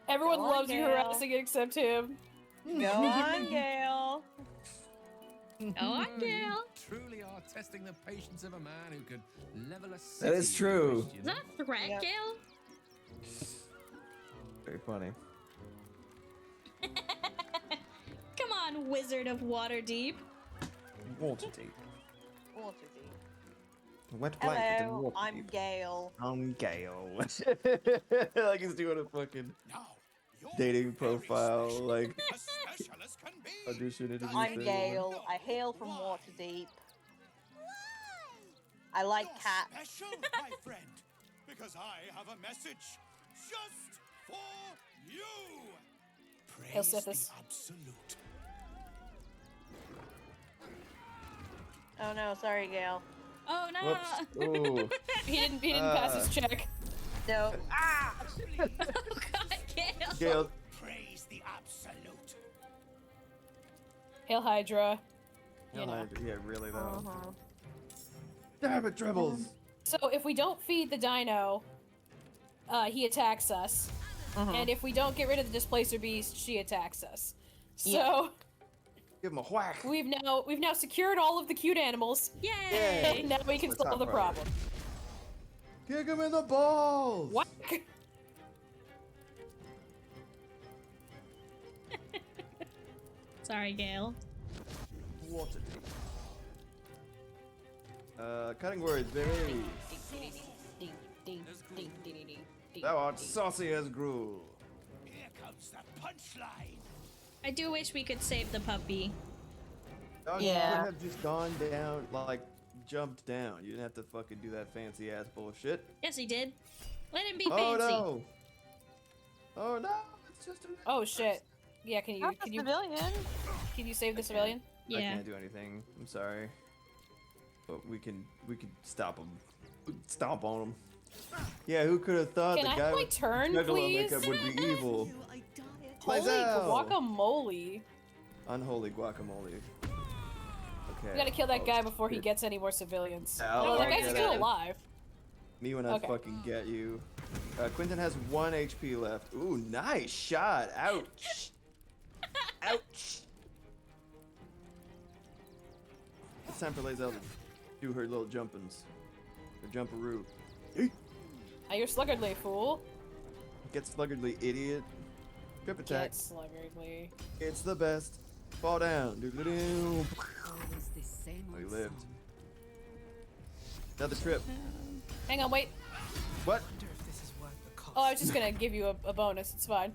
Everyone Go on, loves you Gale. harassing except him. Go on, Gale. Go on, Gale. Truly are testing the patience of a man who could level a That is city true. with Christian. Is that a threat, Yep. Gale? Very funny. Come on, Wizard of Waterdeep. Waterdeep. Waterdeep. Wet blanket and Hello, Waterdeep. I'm Gale. I'm Gale. Like he's doing a fucking dating profile, like audition interview I'm thing. Gale. I hail from Waterdeep. I like cats. Special, my friend, because I have a message just for you. Hail Praise Sithis. the absolute. Oh no, sorry, Gale. Oh no. Whoops. Ooh. He didn't pass his check. No. Ah! Oh god, Gale. Gale. Praise the absolute. Hail Hydra. Yeah, You know. yeah, really though. Uh-huh. Damn it, Dribbles. So if we don't feed the dino, he attacks us. And if we don't get rid of the displacer beast, she attacks us. So Yeah. Give him a whack. we've now secured all of the cute animals. Yay! And now we can That's solve the top priority. problem. Kick him in the balls. Whack! Sorry, Gale. Water cutting words, baby. Thou art saucy as gruel. Here comes the punchline. I do wish we could save the puppy. Dog, you could have just gone down, like, jumped down. You didn't have to fucking do that fancy ass bullshit. Yes, he did. Let him be Oh fancy. no! Oh no! It's just a. Oh shit. Yeah, can you save the civilian? I can't do anything. I'm sorry. But we can stop him. Stomp on him. Yeah, who could have thought Can the I guy have my with turn, juggalo please? makeup would be evil? Holy guacamole. Unholy guacamole. Okay. We gotta kill that guy before he gets any more civilians. Ow, No, that I guy's get still it. alive. Me when I Okay. fucking get you. Quentin has 1 HP left. Ooh, nice shot. Ouch. Ouch. It's time for Lazel to do her little jumpins. Her jumperoo. You're sluggardly, fool. Get sluggardly, idiot. Trip attack. Get sluggardly. It's the best. Fall down. Doo-doo-doo. Always the same Oh, he old lived. Another trip. Hang on, wait. What? Oh, I was just gonna give you a bonus. It's fine.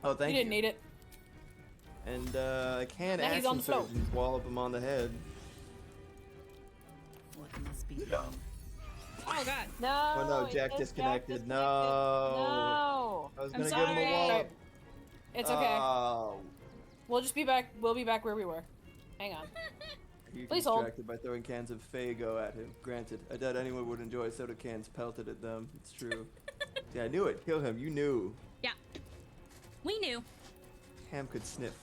Oh, thank you. You didn't need it. And I can't Now he's on action the float. surge and wallop him on the head. What must be done? Oh god. No. Oh no, it Jack says disconnected. No. No. I was I'm gonna give him a sorry. wallop. It's okay. Oh. We'll just be back. We'll be back where we were. Hang on. You Please hold. distracted by throwing cans of Faygo at him. Granted, I doubt anyone would enjoy soda cans pelted at them. It's true. Yeah, I knew it. Kill him. You knew. Yeah. We knew. Ham could sniff.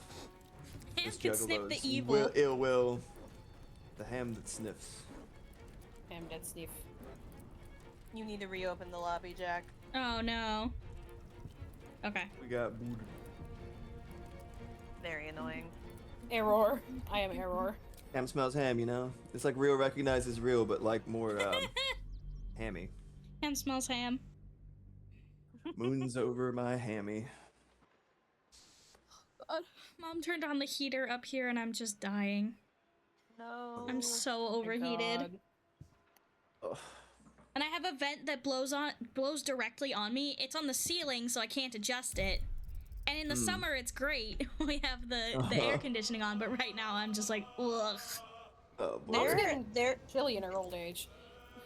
Ham This could sniff the juggalo's evil. Ill will. The ham that sniffs. Ham dead sniff. You need to reopen the lobby, Jack. Oh no. Okay. We got booed. Very annoying. Error. I am error. Ham smells ham, you know? It's like real recognizes real, but like more hammy. Ham smells ham. Moon's over my hammy. Mom turned on the heater up here and I'm just dying. No. I'm so overheated. Ugh. And I have a vent that blows directly on me. It's on the ceiling, so I can't adjust it. And in the summer, it's great. We have the air conditioning on, but right now I'm just like, ugh. Oh boy. Mom's getting chilly in her old age.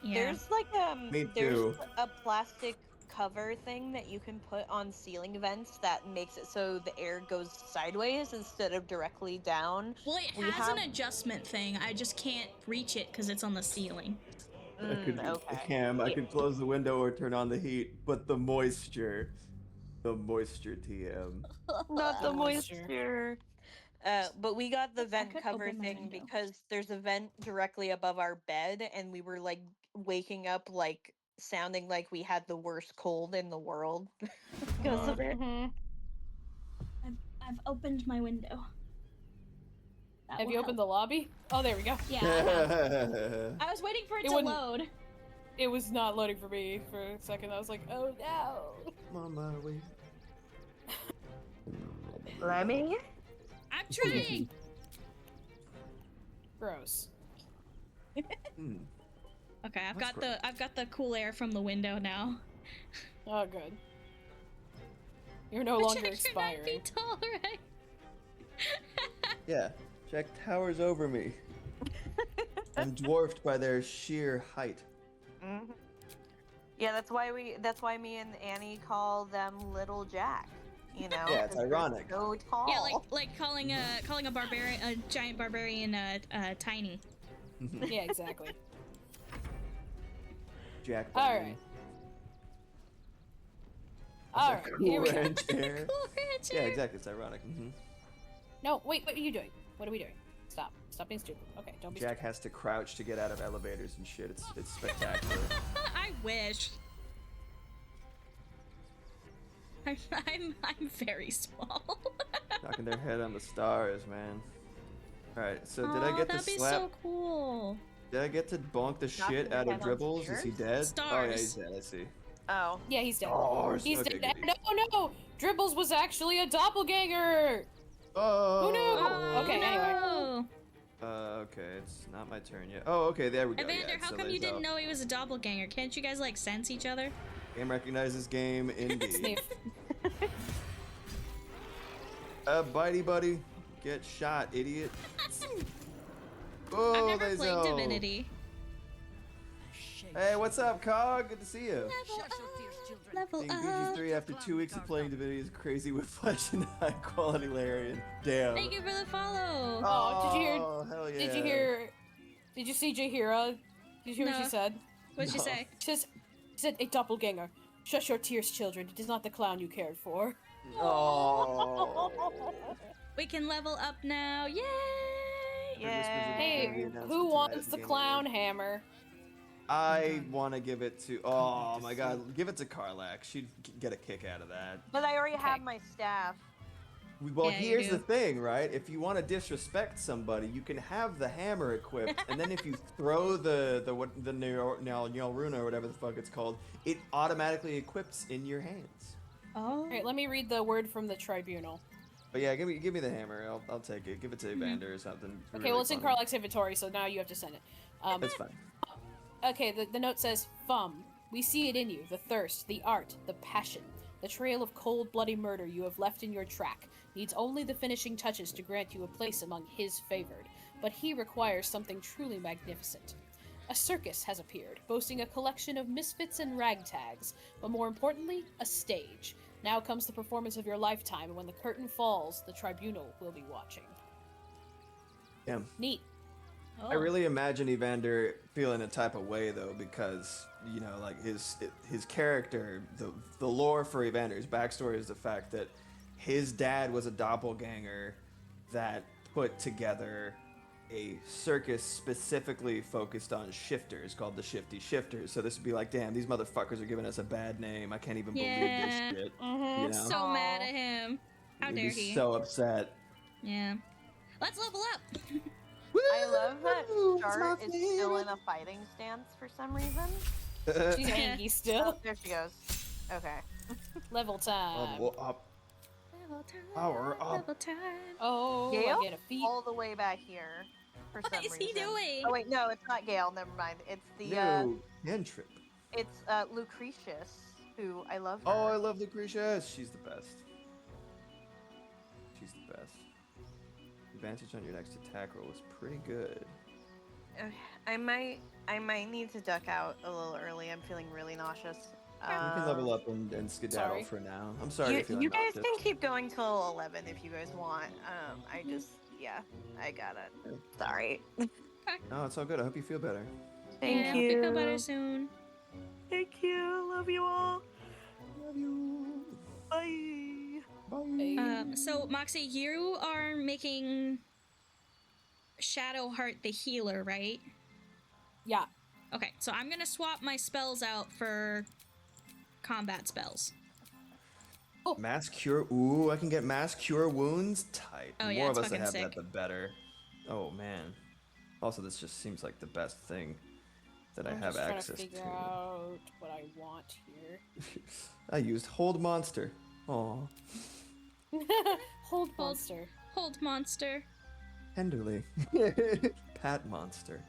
Yeah. There's like Me there's too. a plastic cover thing that you can put on ceiling vents that makes it so the air goes sideways instead of directly down. Well, it has an adjustment thing. I just can't reach it because it's on the ceiling. I could okay. ham. I could close the window or turn on the heat, but the moisture TM. Not the moisture. But we got the vent could cover open my thing window. because there's a vent directly above our bed, and we were like waking up like sounding like we had the worst cold in the world because of it. I've opened my window. That Have will you opened help. the lobby? Oh, there we go. Yeah. I have. I was waiting for it to wouldn't- load. It was not loading for me for a second. I was like, oh no. I'm on my way. Lemmy? I'm trying. Gross. Okay, That's I've got the cool air from the window now. Oh, good. You're no But longer Jack, you're 9 expiring. feet tall, right? Yeah, Jack towers over me. I'm dwarfed by their sheer height. Mm-hmm. Yeah, that's why me and Annie call them Little Jack. You know? Yeah, it's 'cause they're ironic. So tall. Yeah, like calling a barbarian, a giant barbarian, tiny. Yeah, exactly. Jack. All Bunny. right. All right. Here we go. Ranch air. Cool ranch Yeah, air. exactly. It's ironic. No, wait. What are you doing? What are we doing? Stop. Stop being stupid. Okay, don't be Jack has to crouch to get out of elevators and shit. It's spectacular. I wish. I'm very small. Knocking their head on the stars, man. All right. So did I Aw, get to that'd be slap? so cool. Did I get to bonk the Knocking shit their out head of on Dribbles? Is he stairs? dead? Oh yeah, he's Stars. dead. I see. Oh. Yeah, he's dead. Stars. He's Okay, dead. goody. No. Dribbles was actually a doppelganger. Oh. Who knew? Okay, anyway. No. Okay, it's not my turn yet. Oh, okay, there we go. Evander, Yeah, how so come you there's, didn't know he was a doppelganger? Can't you guys like sense each other? Game recognizes game, indeed. Bitey buddy, get shot, idiot. Oh, I've never played Divinity. Hey, what's up, Cog? Good to see you. Level Being up. BG3 after 2 weeks of playing Divinity is crazy with flesh and high quality Larian. Damn. Thank you for the follow. Oh, did you hear? Hell yeah. Did you hear? Did you see Jahira? Did you hear what No. she said? What'd she say? She said, a doppelganger. Shush your tears, children. It is not the clown you cared for. Oh. We can level up now. Yay! Hey, who wants the clown hammer? I want to give it to. Oh my god, give it to Karlak. She'd get a kick out of that. But I already have my staff. Well, Yeah, you here's do. the thing, right? If you want to disrespect somebody, you can have the hammer equipped, and then if you throw the Runa or whatever the fuck it's called, it automatically equips in your hands. Oh. All right, let me read the word from the tribunal. But yeah, give me the hammer. I'll take it. Give it to Evander or something. Okay, really well, it's in funny. Karlak's inventory, so now you have to send it. That's fine. Okay, the note says, Fum, we see it in you, the thirst, the art, the passion. The trail of cold, bloody murder you have left in your track needs only the finishing touches to grant you a place among his favored, but he requires something truly magnificent. A circus has appeared, boasting a collection of misfits and ragtags, but more importantly, a stage. Now comes the performance of your lifetime, and when the curtain falls, the tribunal will be watching. Yeah. Neat. I really imagine Evander feeling a type of way though, because you know, like his character, the lore for Evander's backstory is the fact that his dad was a doppelganger that put together a circus specifically focused on shifters called the Shifty Shifters. So this would be like, damn, these motherfuckers are giving us a bad name. I can't even believe this shit. You know? So mad at him. How He'd dare be he? so upset. Yeah. Let's level up. I love that Chart is still in a fighting stance for some reason. She's hangy still. Oh, there she goes. Okay. Level time. Level up. Level time. Power up. Level time. Oh, Gale? I get a feat. All the way back here. For some What is reason. he doing? Oh wait, no, it's not Gale. Never mind. It's the No, cantrip. it's Lucretius, who I love. Her. Oh, I love Lucretia. She's the best. She's the best. Advantage on your next attack roll is pretty good. I might need to duck out a little early. I'm feeling really nauseous. We can level up and skedaddle sorry. for now. I'm sorry You, you're feeling you guys nauseous. can keep going till 11 if you guys want. I just I got it. Sorry. No, it's all good. I hope you feel better. Thank Yeah, you. hope you feel better soon. Thank you. Love you all. Love you. Bye. Bye. So Moxie, you are making Shadowheart the healer, right? Yeah. Okay, so I'm gonna swap my spells out for combat spells. Mass cure. Ooh, I can get mass cure wounds. Tight. Oh, The yeah, more it's of us that fucking have sick. that, the better. Oh man. Also, this just seems like the best thing that I I'm have just trying access to figure out what I want here. I used hold monster. Aw. Hold monster. Hold monster. Tenderly. Pat monster.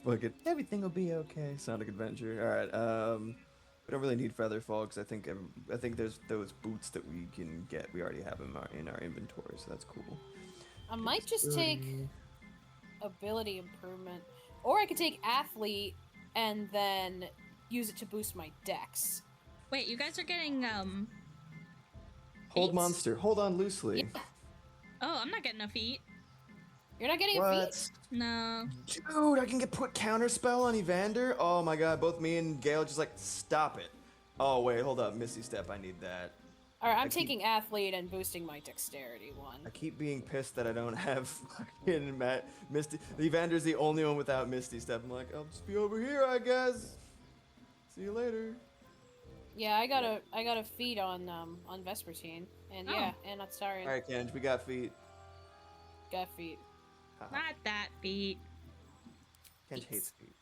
Look at everything will be okay. Sonic Adventure. All right. We don't really need Featherfall because I think there's those boots that we can get. We already have them in our inventory, so that's cool. I might just take ability improvement, or I could take athlete and then use it to boost my dex. Wait, you guys are getting Hold feats? monster. Hold on loosely. Oh, I'm not getting a feat. You're not getting a What? feat? No. Dude, I can put counter spell on Evander. Oh my god, both me and Gale just like stop it. Oh wait, hold up, Misty Step. I need that. All right, I'm I keep- taking athlete and boosting my dexterity one. I keep being pissed that I don't have fucking Misty. Evander's the only one without Misty Step. I'm like, I'll just be over here, I guess. See you later. Yeah, I got a feat on Vespertine, and yeah, and not sorry. All right, Kenj, we got feet. Got feet. Not that feat. Kenj hates feet.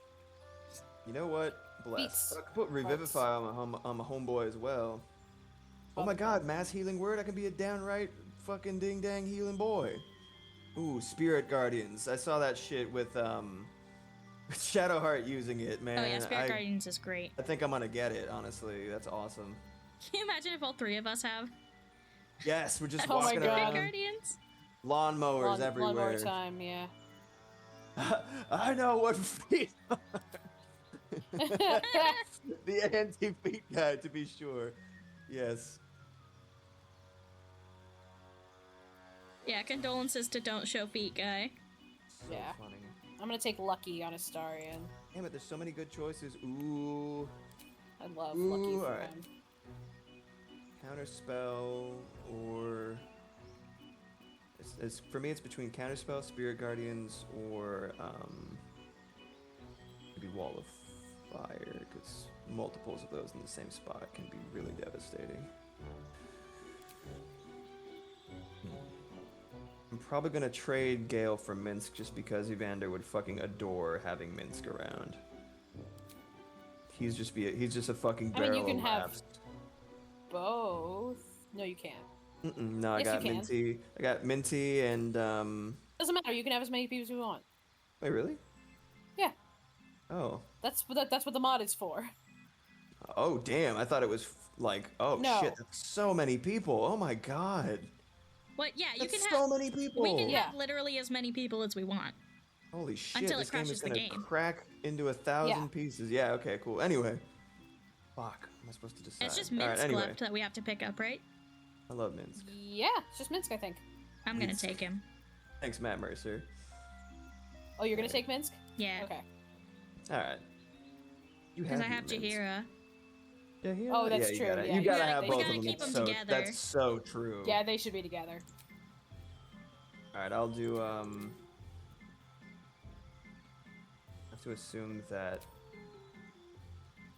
You know what? Bless. Feats. I could put Revivify on my homeboy as well. Oh my god, mass healing word? I can be a downright fucking ding dang healing boy. Ooh, Spirit Guardians. I saw that shit with Shadowheart using it, man. Oh yeah, Spirit Guardians is great. I think I'm gonna get it, honestly. That's awesome. Can you imagine if all three of us have? Yes, we're just Oh my walking God. around. Spirit Guardians? Lawnmowers everywhere. Lawnmower time, yeah. I know what feet are. The anti-feet guy, to be sure. Yes. Yeah, condolences to Don't Show Feet guy. So Yeah. funny. I'm gonna take Lucky on Astarion. Damn it, there's so many good choices. Ooh. I love Lucky for alright. him. Counterspell or it's for me it's between Counterspell, Spirit Guardians, or maybe Wall of Fire, because multiples of those in the same spot can be really devastating. I'm probably gonna trade Gale for Minsk just because Evander would fucking adore having Minsk around. He's just a fucking barrel. I mean, you can of have laughs. both. No, you can't. No, I Yes, got you can. Minty. I got Minty and Doesn't matter. You can have as many people as you want. Wait, really? Yeah. Oh. That's what the mod is for. Oh, damn. I thought it was like, oh No. shit, that's so many people. Oh my god. What? Yeah, you That's can so have many people. We can have literally as many people as we want. Holy shit, Until it this game is crashes the gonna game. crack into 1,000 pieces. Yeah, okay, cool. Anyway. Fuck, am I supposed to decide? It's just All right, Minsk anyway. left that we have to pick up, right? I love Minsk. Yeah, it's just Minsk, I think. I'm gonna Minsk. take him. Thanks, Matt Mercer. Oh, you're gonna take Minsk? Yeah. Okay. Alright. You Because I your have Minsk. Jahira. Jahira? Oh, that's you true, Gotta, yeah, you you gotta gotta- have they both gotta of them. keep them So, together. that's so true. Yeah, they should be together. Alright, I'll do, I have to assume that...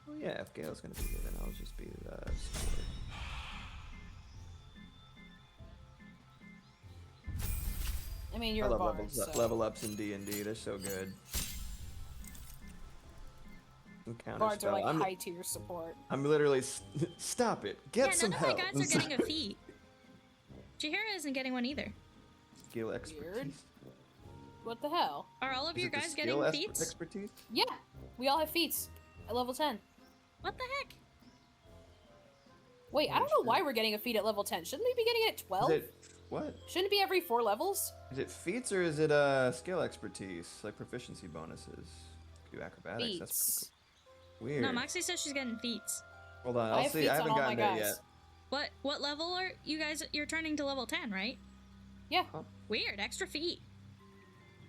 Oh yeah, if Gale's gonna be here, then I'll just be the steward. I mean, you're I a love bard, so. level ups in D&D, they're so good. And Bards are Counterspell. like high tier support. I'm literally... Stop it. Get Yeah, some none of help. my guys are getting a feat. Jahira isn't getting one either. Skill expertise. What the hell? Are all of Is your it the guys skill getting feats? expertise? Yeah, we all have feats at level 10. What the heck? Wait, I don't know why we're getting a feat at level 10. Shouldn't we be getting it at 12? Is it... What? Shouldn't it be every 4 levels? Is it feats or is it skill expertise? Like proficiency bonuses? Do acrobatics. That's Feats. pretty cool. Weird. No, Moxie says she's getting feats. Hold on, I I'll have see. feats I on haven't all gotten my there guys. yet. What level are you guys? You're turning to level 10, right? Yeah. Weird, extra feet.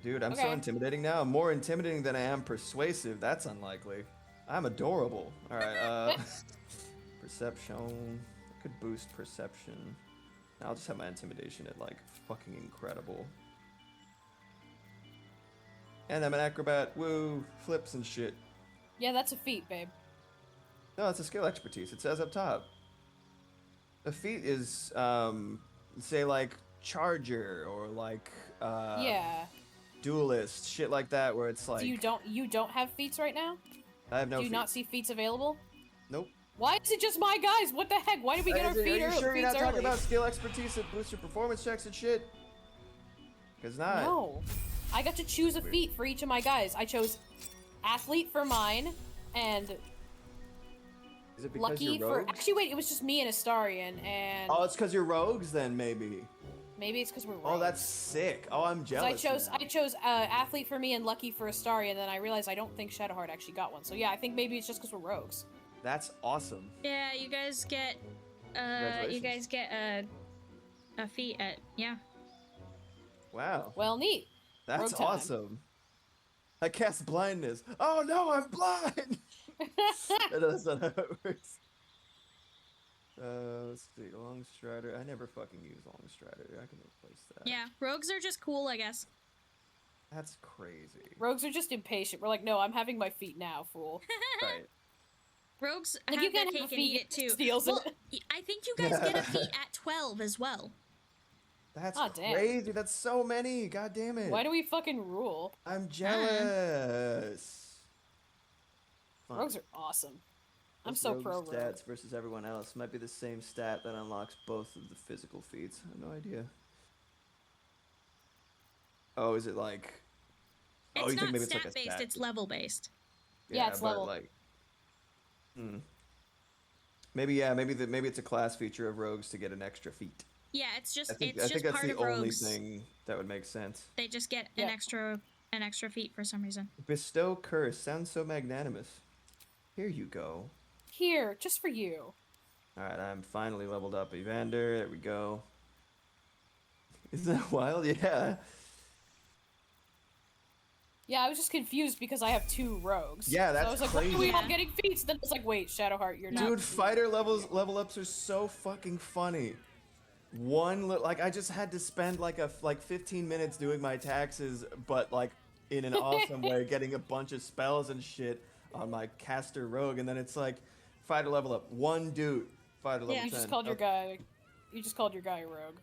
Dude, I'm so Okay. intimidating now. I'm more intimidating than I am persuasive. That's unlikely. I'm adorable. Alright, perception. I could boost perception. I'll just have my intimidation at like fucking incredible. And I'm an acrobat. Woo. Flips and shit. Yeah, that's a feat, babe. No, it's a skill expertise. It says up top. A feat is, say like charger or like, Yeah. duelist, shit like that, where it's like. Do you don't have feats right now? I have no. Do you feat. not see feats available? Nope. Why is it just my guys? What the heck? Why did we get our Are you feet early? sure you're not feats talking early? about skill expertise that boosts your performance checks and shit? Cause not. No. I got to choose a feat for each of my guys. I chose athlete for mine and Is it because lucky you're for. rogues? Actually, wait. It was just me and Astarion, and Oh, it's because you're rogues then, maybe. maybe it's because we're. Oh, that's sick. Oh, I'm 'Cause jealous. I chose athlete for me and lucky for Astarion, and then I realized I don't think Shadowheart actually got one. So yeah, I think maybe it's just because we're rogues. That's awesome. Yeah, you guys get a feat at Wow. Well, neat. That's Rogue time. awesome. I cast blindness. Oh no, I'm blind. That's not how it works. Let's see. Long Strider. I never fucking use Long Strider. I can replace that. Yeah, rogues are just cool, I guess. That's crazy. Rogues are just impatient. We're like, no, I'm having my feet now, fool. Right. Rogues Like, have you their can have a cake and eat feat it too. steals Well, it. I think you guys get a feat at 12 as well. That's Aw, damn. crazy. That's so many. God damn it. Why do we fucking rule? I'm jealous. Fun. Rogues are awesome. I'm This so rogue pro rogue. stats versus everyone else might be the same stat that unlocks both of the physical feats. I have no idea. Oh, is it like? It's you think not maybe it's stat like a based, stat? it's level based. Yeah, it's but level. like, maybe maybe it's a class feature of rogues to get an extra feat. Yeah, it's just I think just that's part the of only rogues. thing that would make sense. They just get an extra feat for some reason. Bestow curse sounds so magnanimous. Here you go. Here, just for you. All right, I'm finally leveled up, Evander. There we go. Isn't that wild? Yeah. Yeah, I was just confused because I have 2 rogues. Yeah, that's so I was like, crazy. why are we all getting feats? Then it's like, wait, Shadowheart, you're not. Dude, fighter level ups are so fucking funny. Like I just had to spend like 15 minutes doing my taxes, but like in an awesome way, getting a bunch of spells and shit on my caster rogue, and then it's like fighter level up, 1 dude, fighter level 10. You just called your guy. You just called your guy a rogue.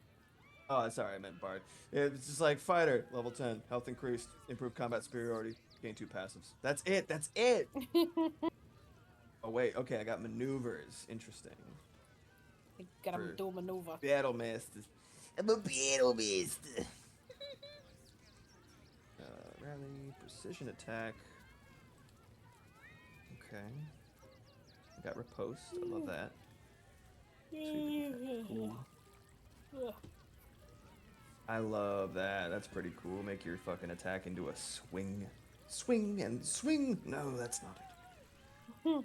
Oh, sorry, I meant bard. It's just like fighter level 10, health increased, improved combat superiority, gain 2 passives. That's it. That's it. Oh wait, okay, I got maneuvers. Interesting. You gotta do a maneuver. Battle master. I'm a battle master. Rally, precision attack. Okay. I got riposte. I love that. Cool. I love that. That's pretty cool. Make your fucking attack into a swing. Swing and swing. No, that's not it.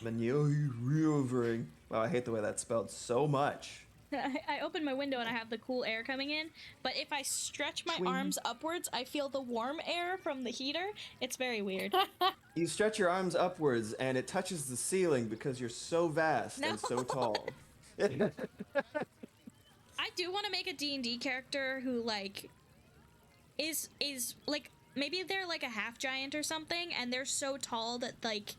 Maneuvering. Wow, I hate the way that's spelled so much. I open my window and I have the cool air coming in, but if I stretch my arms upwards, I feel the warm air from the heater. It's very weird. You stretch your arms upwards and it touches the ceiling because you're so vast and so tall. I do want to make a D&D character who like is like maybe they're like a half giant or something and they're so tall that like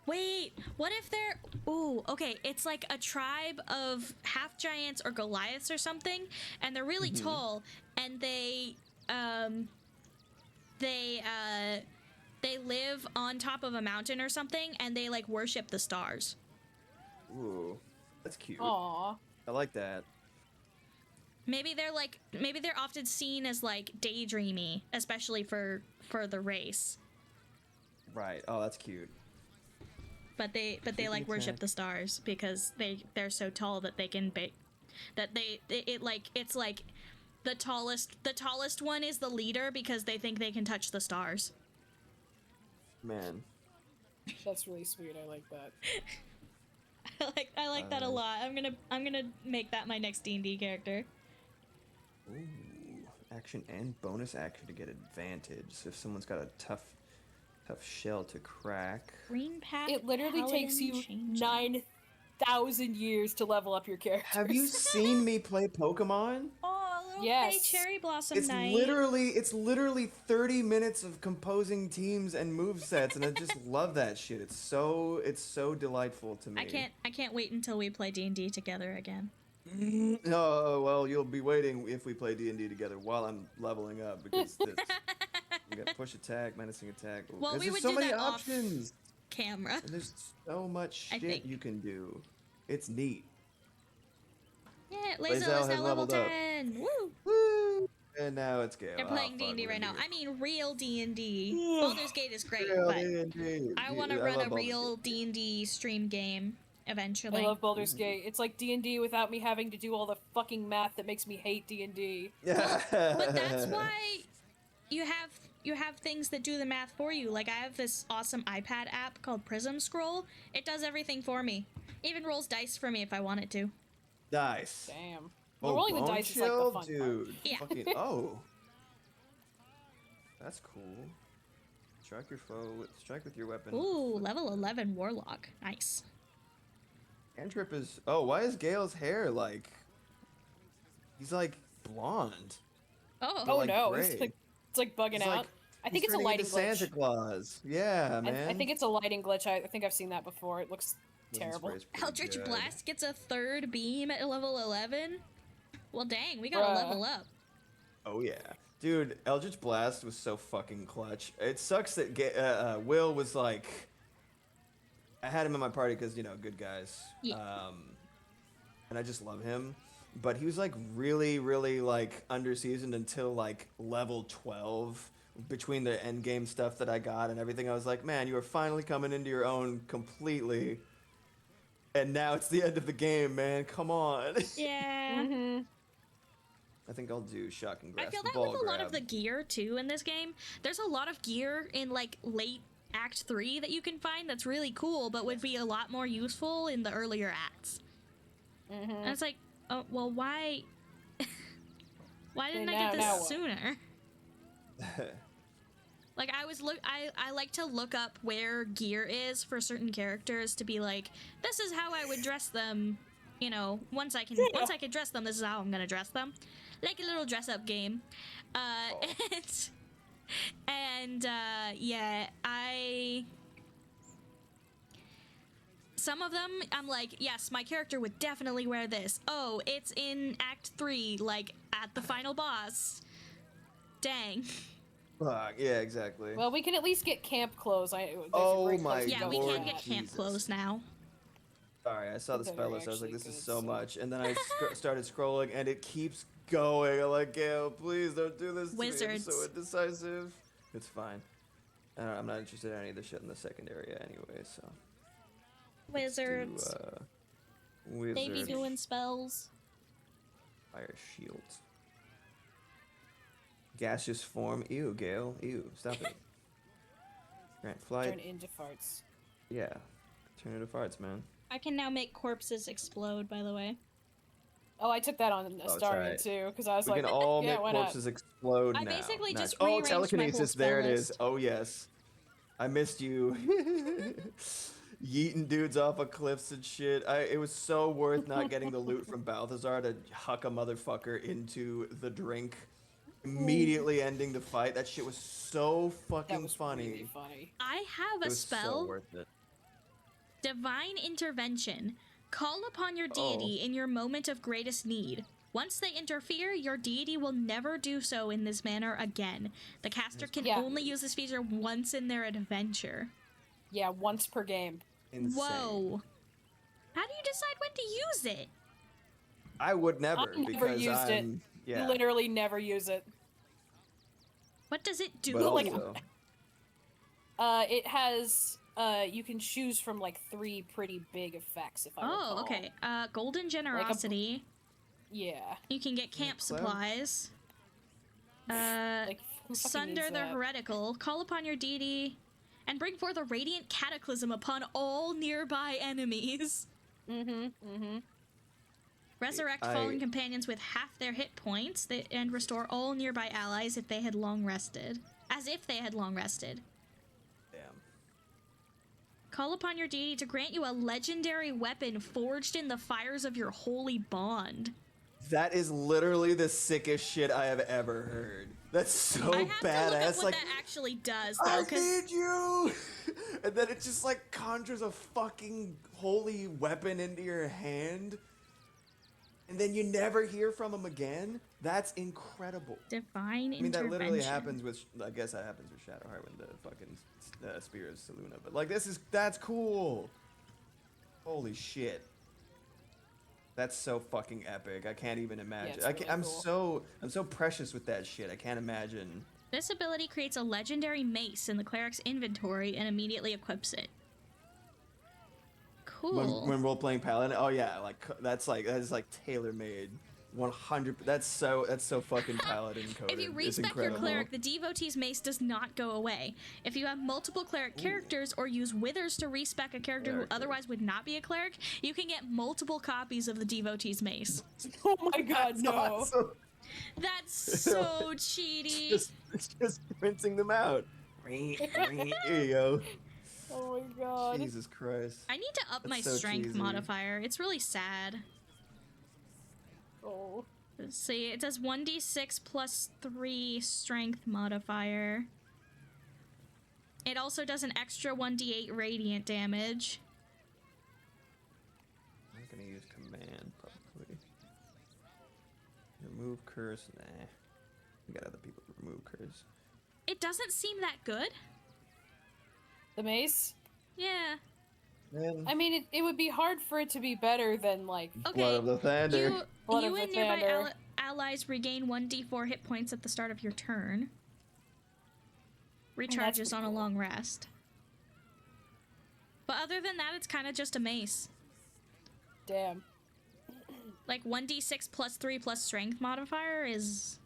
wait, what if they're ooh, okay, it's like a tribe of half giants or Goliaths or something and they're really tall and they live on top of a mountain or something and they like worship the stars. Ooh, that's cute. Aww. I like that. Maybe they're often seen as like daydreamy, especially for the race. Right. Oh, that's cute. But they like worship the stars because they're so tall that they can it's like the tallest one is the leader because they think they can touch the stars. Man. That's really sweet. I like that. I like that a lot. I'm gonna make that my next D&D character. Ooh, action and bonus action to get advantage. So if someone's got a tough shell to crack. Green path. It literally takes you 9,000 years to level up your character. Have you seen me play Pokemon? Oh, little yes. cherry blossom It's night. literally 30 minutes of composing teams and movesets, and I just love that shit. It's so delightful to me. I can't wait until we play D&D together again. No, well, you'll be waiting if we play D&D together while I'm leveling up because we got push attack, menacing attack. Ooh, Well, we there's would so do many that off options. camera. And there's so much I shit think. you can do. It's neat. Yeah, Lae'zel Lae'zel is has now level leveled up. 10. Woo! Woo! And now it's Gale. They're playing D&D right now. I mean, real D&D. Baldur's Gate is great, Real but D&D. I want to I run love a Baldur's real D&D stream game eventually. I love Baldur's Gate. It's like D&D without me having to do all the fucking math that makes me hate D&D. But that's why you have things that do the math for you. Like I have this awesome iPad app called Prism Scroll. It does everything for me. Even rolls dice for me if I want it to. Nice. Damn. Oh, Rolling the bone dice is like the chill? fun Dude. part. Yeah. Fucking, oh. That's cool. Strike your foe. Strike with your weapon. Ooh, level 11 Warlock. Nice. Cantrip is... Oh, why is Gale's hair like... He's like blonde. Oh. But, Oh like, no, gray. it's like bugging He's out. like- I think he's it's a turning lighting into glitch. Santa Claus. Yeah, man. I think it's a lighting glitch. I think I've seen that before. It looks terrible. Eldritch Blast gets a third beam at level 11? Well, dang, we gotta level up. Oh yeah, dude, Eldritch Blast was so fucking clutch. It sucks that Will was like, I had him in my party because good guys. Yeah. And I just love him. but he was like really, really like under-seasoned until like level 12. Between the end game stuff that I got and everything, I was like, man, you are finally coming into your own completely. And now it's the end of the game, man. Come on. Yeah. I think I'll do shock and grasp. I feel that ball with a lot of grab. the gear too in this game. There's a lot of gear in like late Act 3 that you can find that's really cool, but would be a lot more useful in the earlier acts. And it's like, oh well, why? Why didn't I get this sooner? Like I like to look up where gear is for certain characters to be like, this is how I would dress them. You know, once I can dress them, this is how I'm gonna dress them. Like a little dress up game. Yeah, some of them, I'm like, yes, my character would definitely wear this. Oh, it's in Act 3, like, at the final boss. Dang. Yeah, exactly. Well, we can at least get camp clothes. Oh my god. Yeah, we can get camp clothes now. Sorry, I saw the spell list. I was like, this is so much. And then I started scrolling, and it keeps going. I'm like, Gail, please don't do this to me. I'm so indecisive. It's fine. I'm not interested in any of the shit in the second area anyway, so. Wizards. They be Wizard. doing spells. Fire shield. Gaseous form. Ew, Gale. Ew, stop it. Grant flight. Turn into farts. Yeah. Turn into farts, man. I can now make corpses explode, by the way. Oh, I took that on Astarion too, because I was like, we can all yeah, make why corpses not? explode now. I basically just Oh, rearranged my whole telekinesis. spell There it is. list. Oh, yes. I missed you. Yeeting dudes off of cliffs and shit. It was so worth not getting the loot from Balthazar to huck a motherfucker into the drink, immediately ending the fight. That shit was so fucking funny. Really funny. I have a It was spell, so worth it. Divine Intervention. Call upon your deity in your moment of greatest need. Once they interfere, your deity will never do so in this manner again. The caster can only use this feature once in their adventure. Yeah, once per game. Insane. Whoa. How do you decide when to use it? I would never, I've never because used it. Yeah. Literally never use it. What does it do? But also, It has you can choose from like 3 pretty big effects if I recall. okay. Golden Generosity. Yeah. You can get camp supplies. Sunder the Heretical. Call upon your deity and bring forth a radiant cataclysm upon all nearby enemies. Resurrect fallen companions with half their hit points and restore all nearby allies if they had long rested. As if they had long rested. Damn. Call upon your deity to grant you a legendary weapon forged in the fires of your holy bond. That is literally the sickest shit I have ever heard. That's so I have badass. to look up what like, that actually does, though. I need you! And then it just like conjures a fucking holy weapon into your hand. And then you never hear from him again? That's incredible. Divine I mean, that literally intervention. happens with, I guess that happens with Shadowheart when the fucking spear is Selûne. But like, that's cool. Holy shit. That's so fucking epic. I can't even imagine. Yeah, it's really I'm cool. so precious with that shit. I can't imagine. This ability creates a legendary mace in the cleric's inventory and immediately equips it. Cool. When role playing paladin, oh yeah, like that is like tailor made. 100. That's so fucking paladin coded. If you It's respec your incredible. cleric, the devotee's mace does not go away. If you have multiple cleric characters or use withers to respec a character who otherwise would not be a clerik, you can get multiple copies of the devotee's mace. Oh my god, That's no. awesome. That's so cheaty. Just printing them out. Here you go. Oh my god. Jesus Christ. I need to up That's my so strength cheesy. modifier. It's really sad. Oh. Let's see, it does 1d6 plus 3 strength modifier. It also does an extra 1d8 radiant damage. I'm gonna use command probably. Remove curse. Nah. We got other people to remove curse. It doesn't seem that good. The mace? Yeah. Man. I mean, it would be hard for it to be better than like Blood of the Thunder. Blood You of and the nearby Thunder. allies regain 1d4 hit points at the start of your turn. Recharges on a long rest. But other than that, it's kind of just a mace. Damn. Like 1d6 plus 3 plus strength modifier is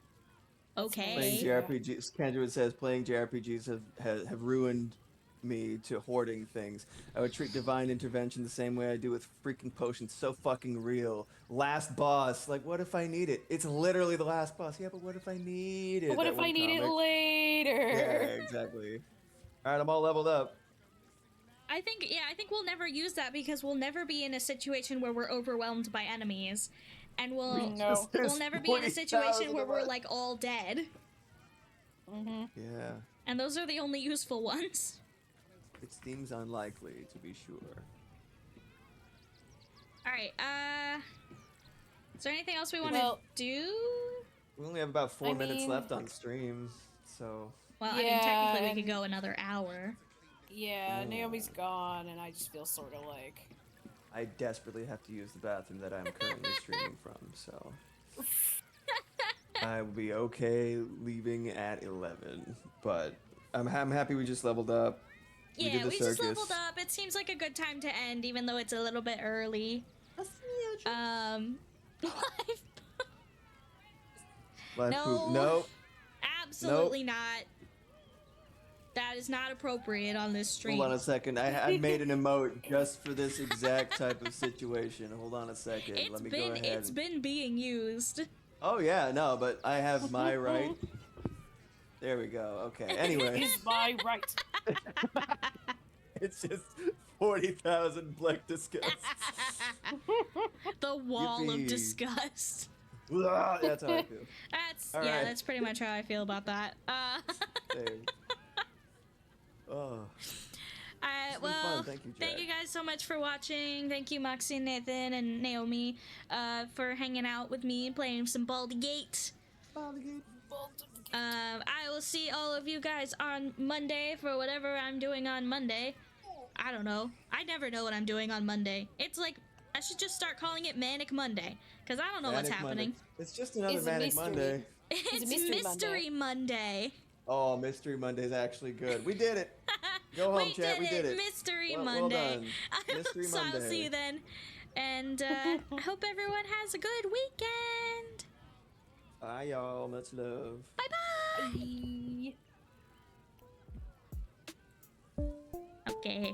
okay. Playing JRPGs, Kendra says, playing JRPGs have ruined me to hoarding things. I would treat divine intervention the same way I do with freaking potions. So fucking real. Last boss. Like, what if I need it? It's literally the last boss. Yeah, but what if I need it? But what That if one I need it comic. later? Yeah, exactly. All right, I'm all leveled up. I think we'll never use that because we'll never be in a situation where we're overwhelmed by enemies. And we'll never be in a situation where we're like all dead. Mm-hmm. Yeah. And those are the only useful ones. It seems unlikely, to be sure. Alright, is there anything else we want to do? We only have about 4 minutes left on stream, so... Well, I mean, technically we could go another hour. Yeah, Naomi's gone, and I just feel sort of like... I desperately have to use the bathroom that I'm currently streaming from, so... I will be okay leaving at 11, but I'm happy we just leveled up. Yeah, we Circus. just leveled up. It seems like a good time to end, even though it's a little bit early. Live No. poop. Nope. Absolutely not. That is not appropriate on this stream. Hold on a second. I made an emote just for this exact type of situation. Hold on a second. Let me go ahead. It's been being used. Oh yeah, no, but I have my right. There we go. Okay. Anyway. It's my right. It's just 40,000 black disgust. The wall of Yippee. disgust. That's how I feel. All right. That's pretty much how I feel about that. Same. Oh. Alright, been fun. well, Thank you, thank you guys so much for watching. Thank you, Moxie, Nathan, and Naomi, for hanging out with me and playing some Baldur's Gate. I will see all of you guys on Monday for whatever I'm doing on Monday. I don't know. I never know what I'm doing on Monday. It's like, I should just start calling it Manic Monday, because I don't know what's Manic Monday. happening. It's just another Manic Monday. It's Mystery Monday. Oh, Mystery Monday is actually good. We did it. Go home, chat. We did it. Mystery Well Monday. done. Mystery So I'll Monday. see you then. And I hope everyone has a good weekend. Bye, y'all. Much love. Bye-bye. Okay.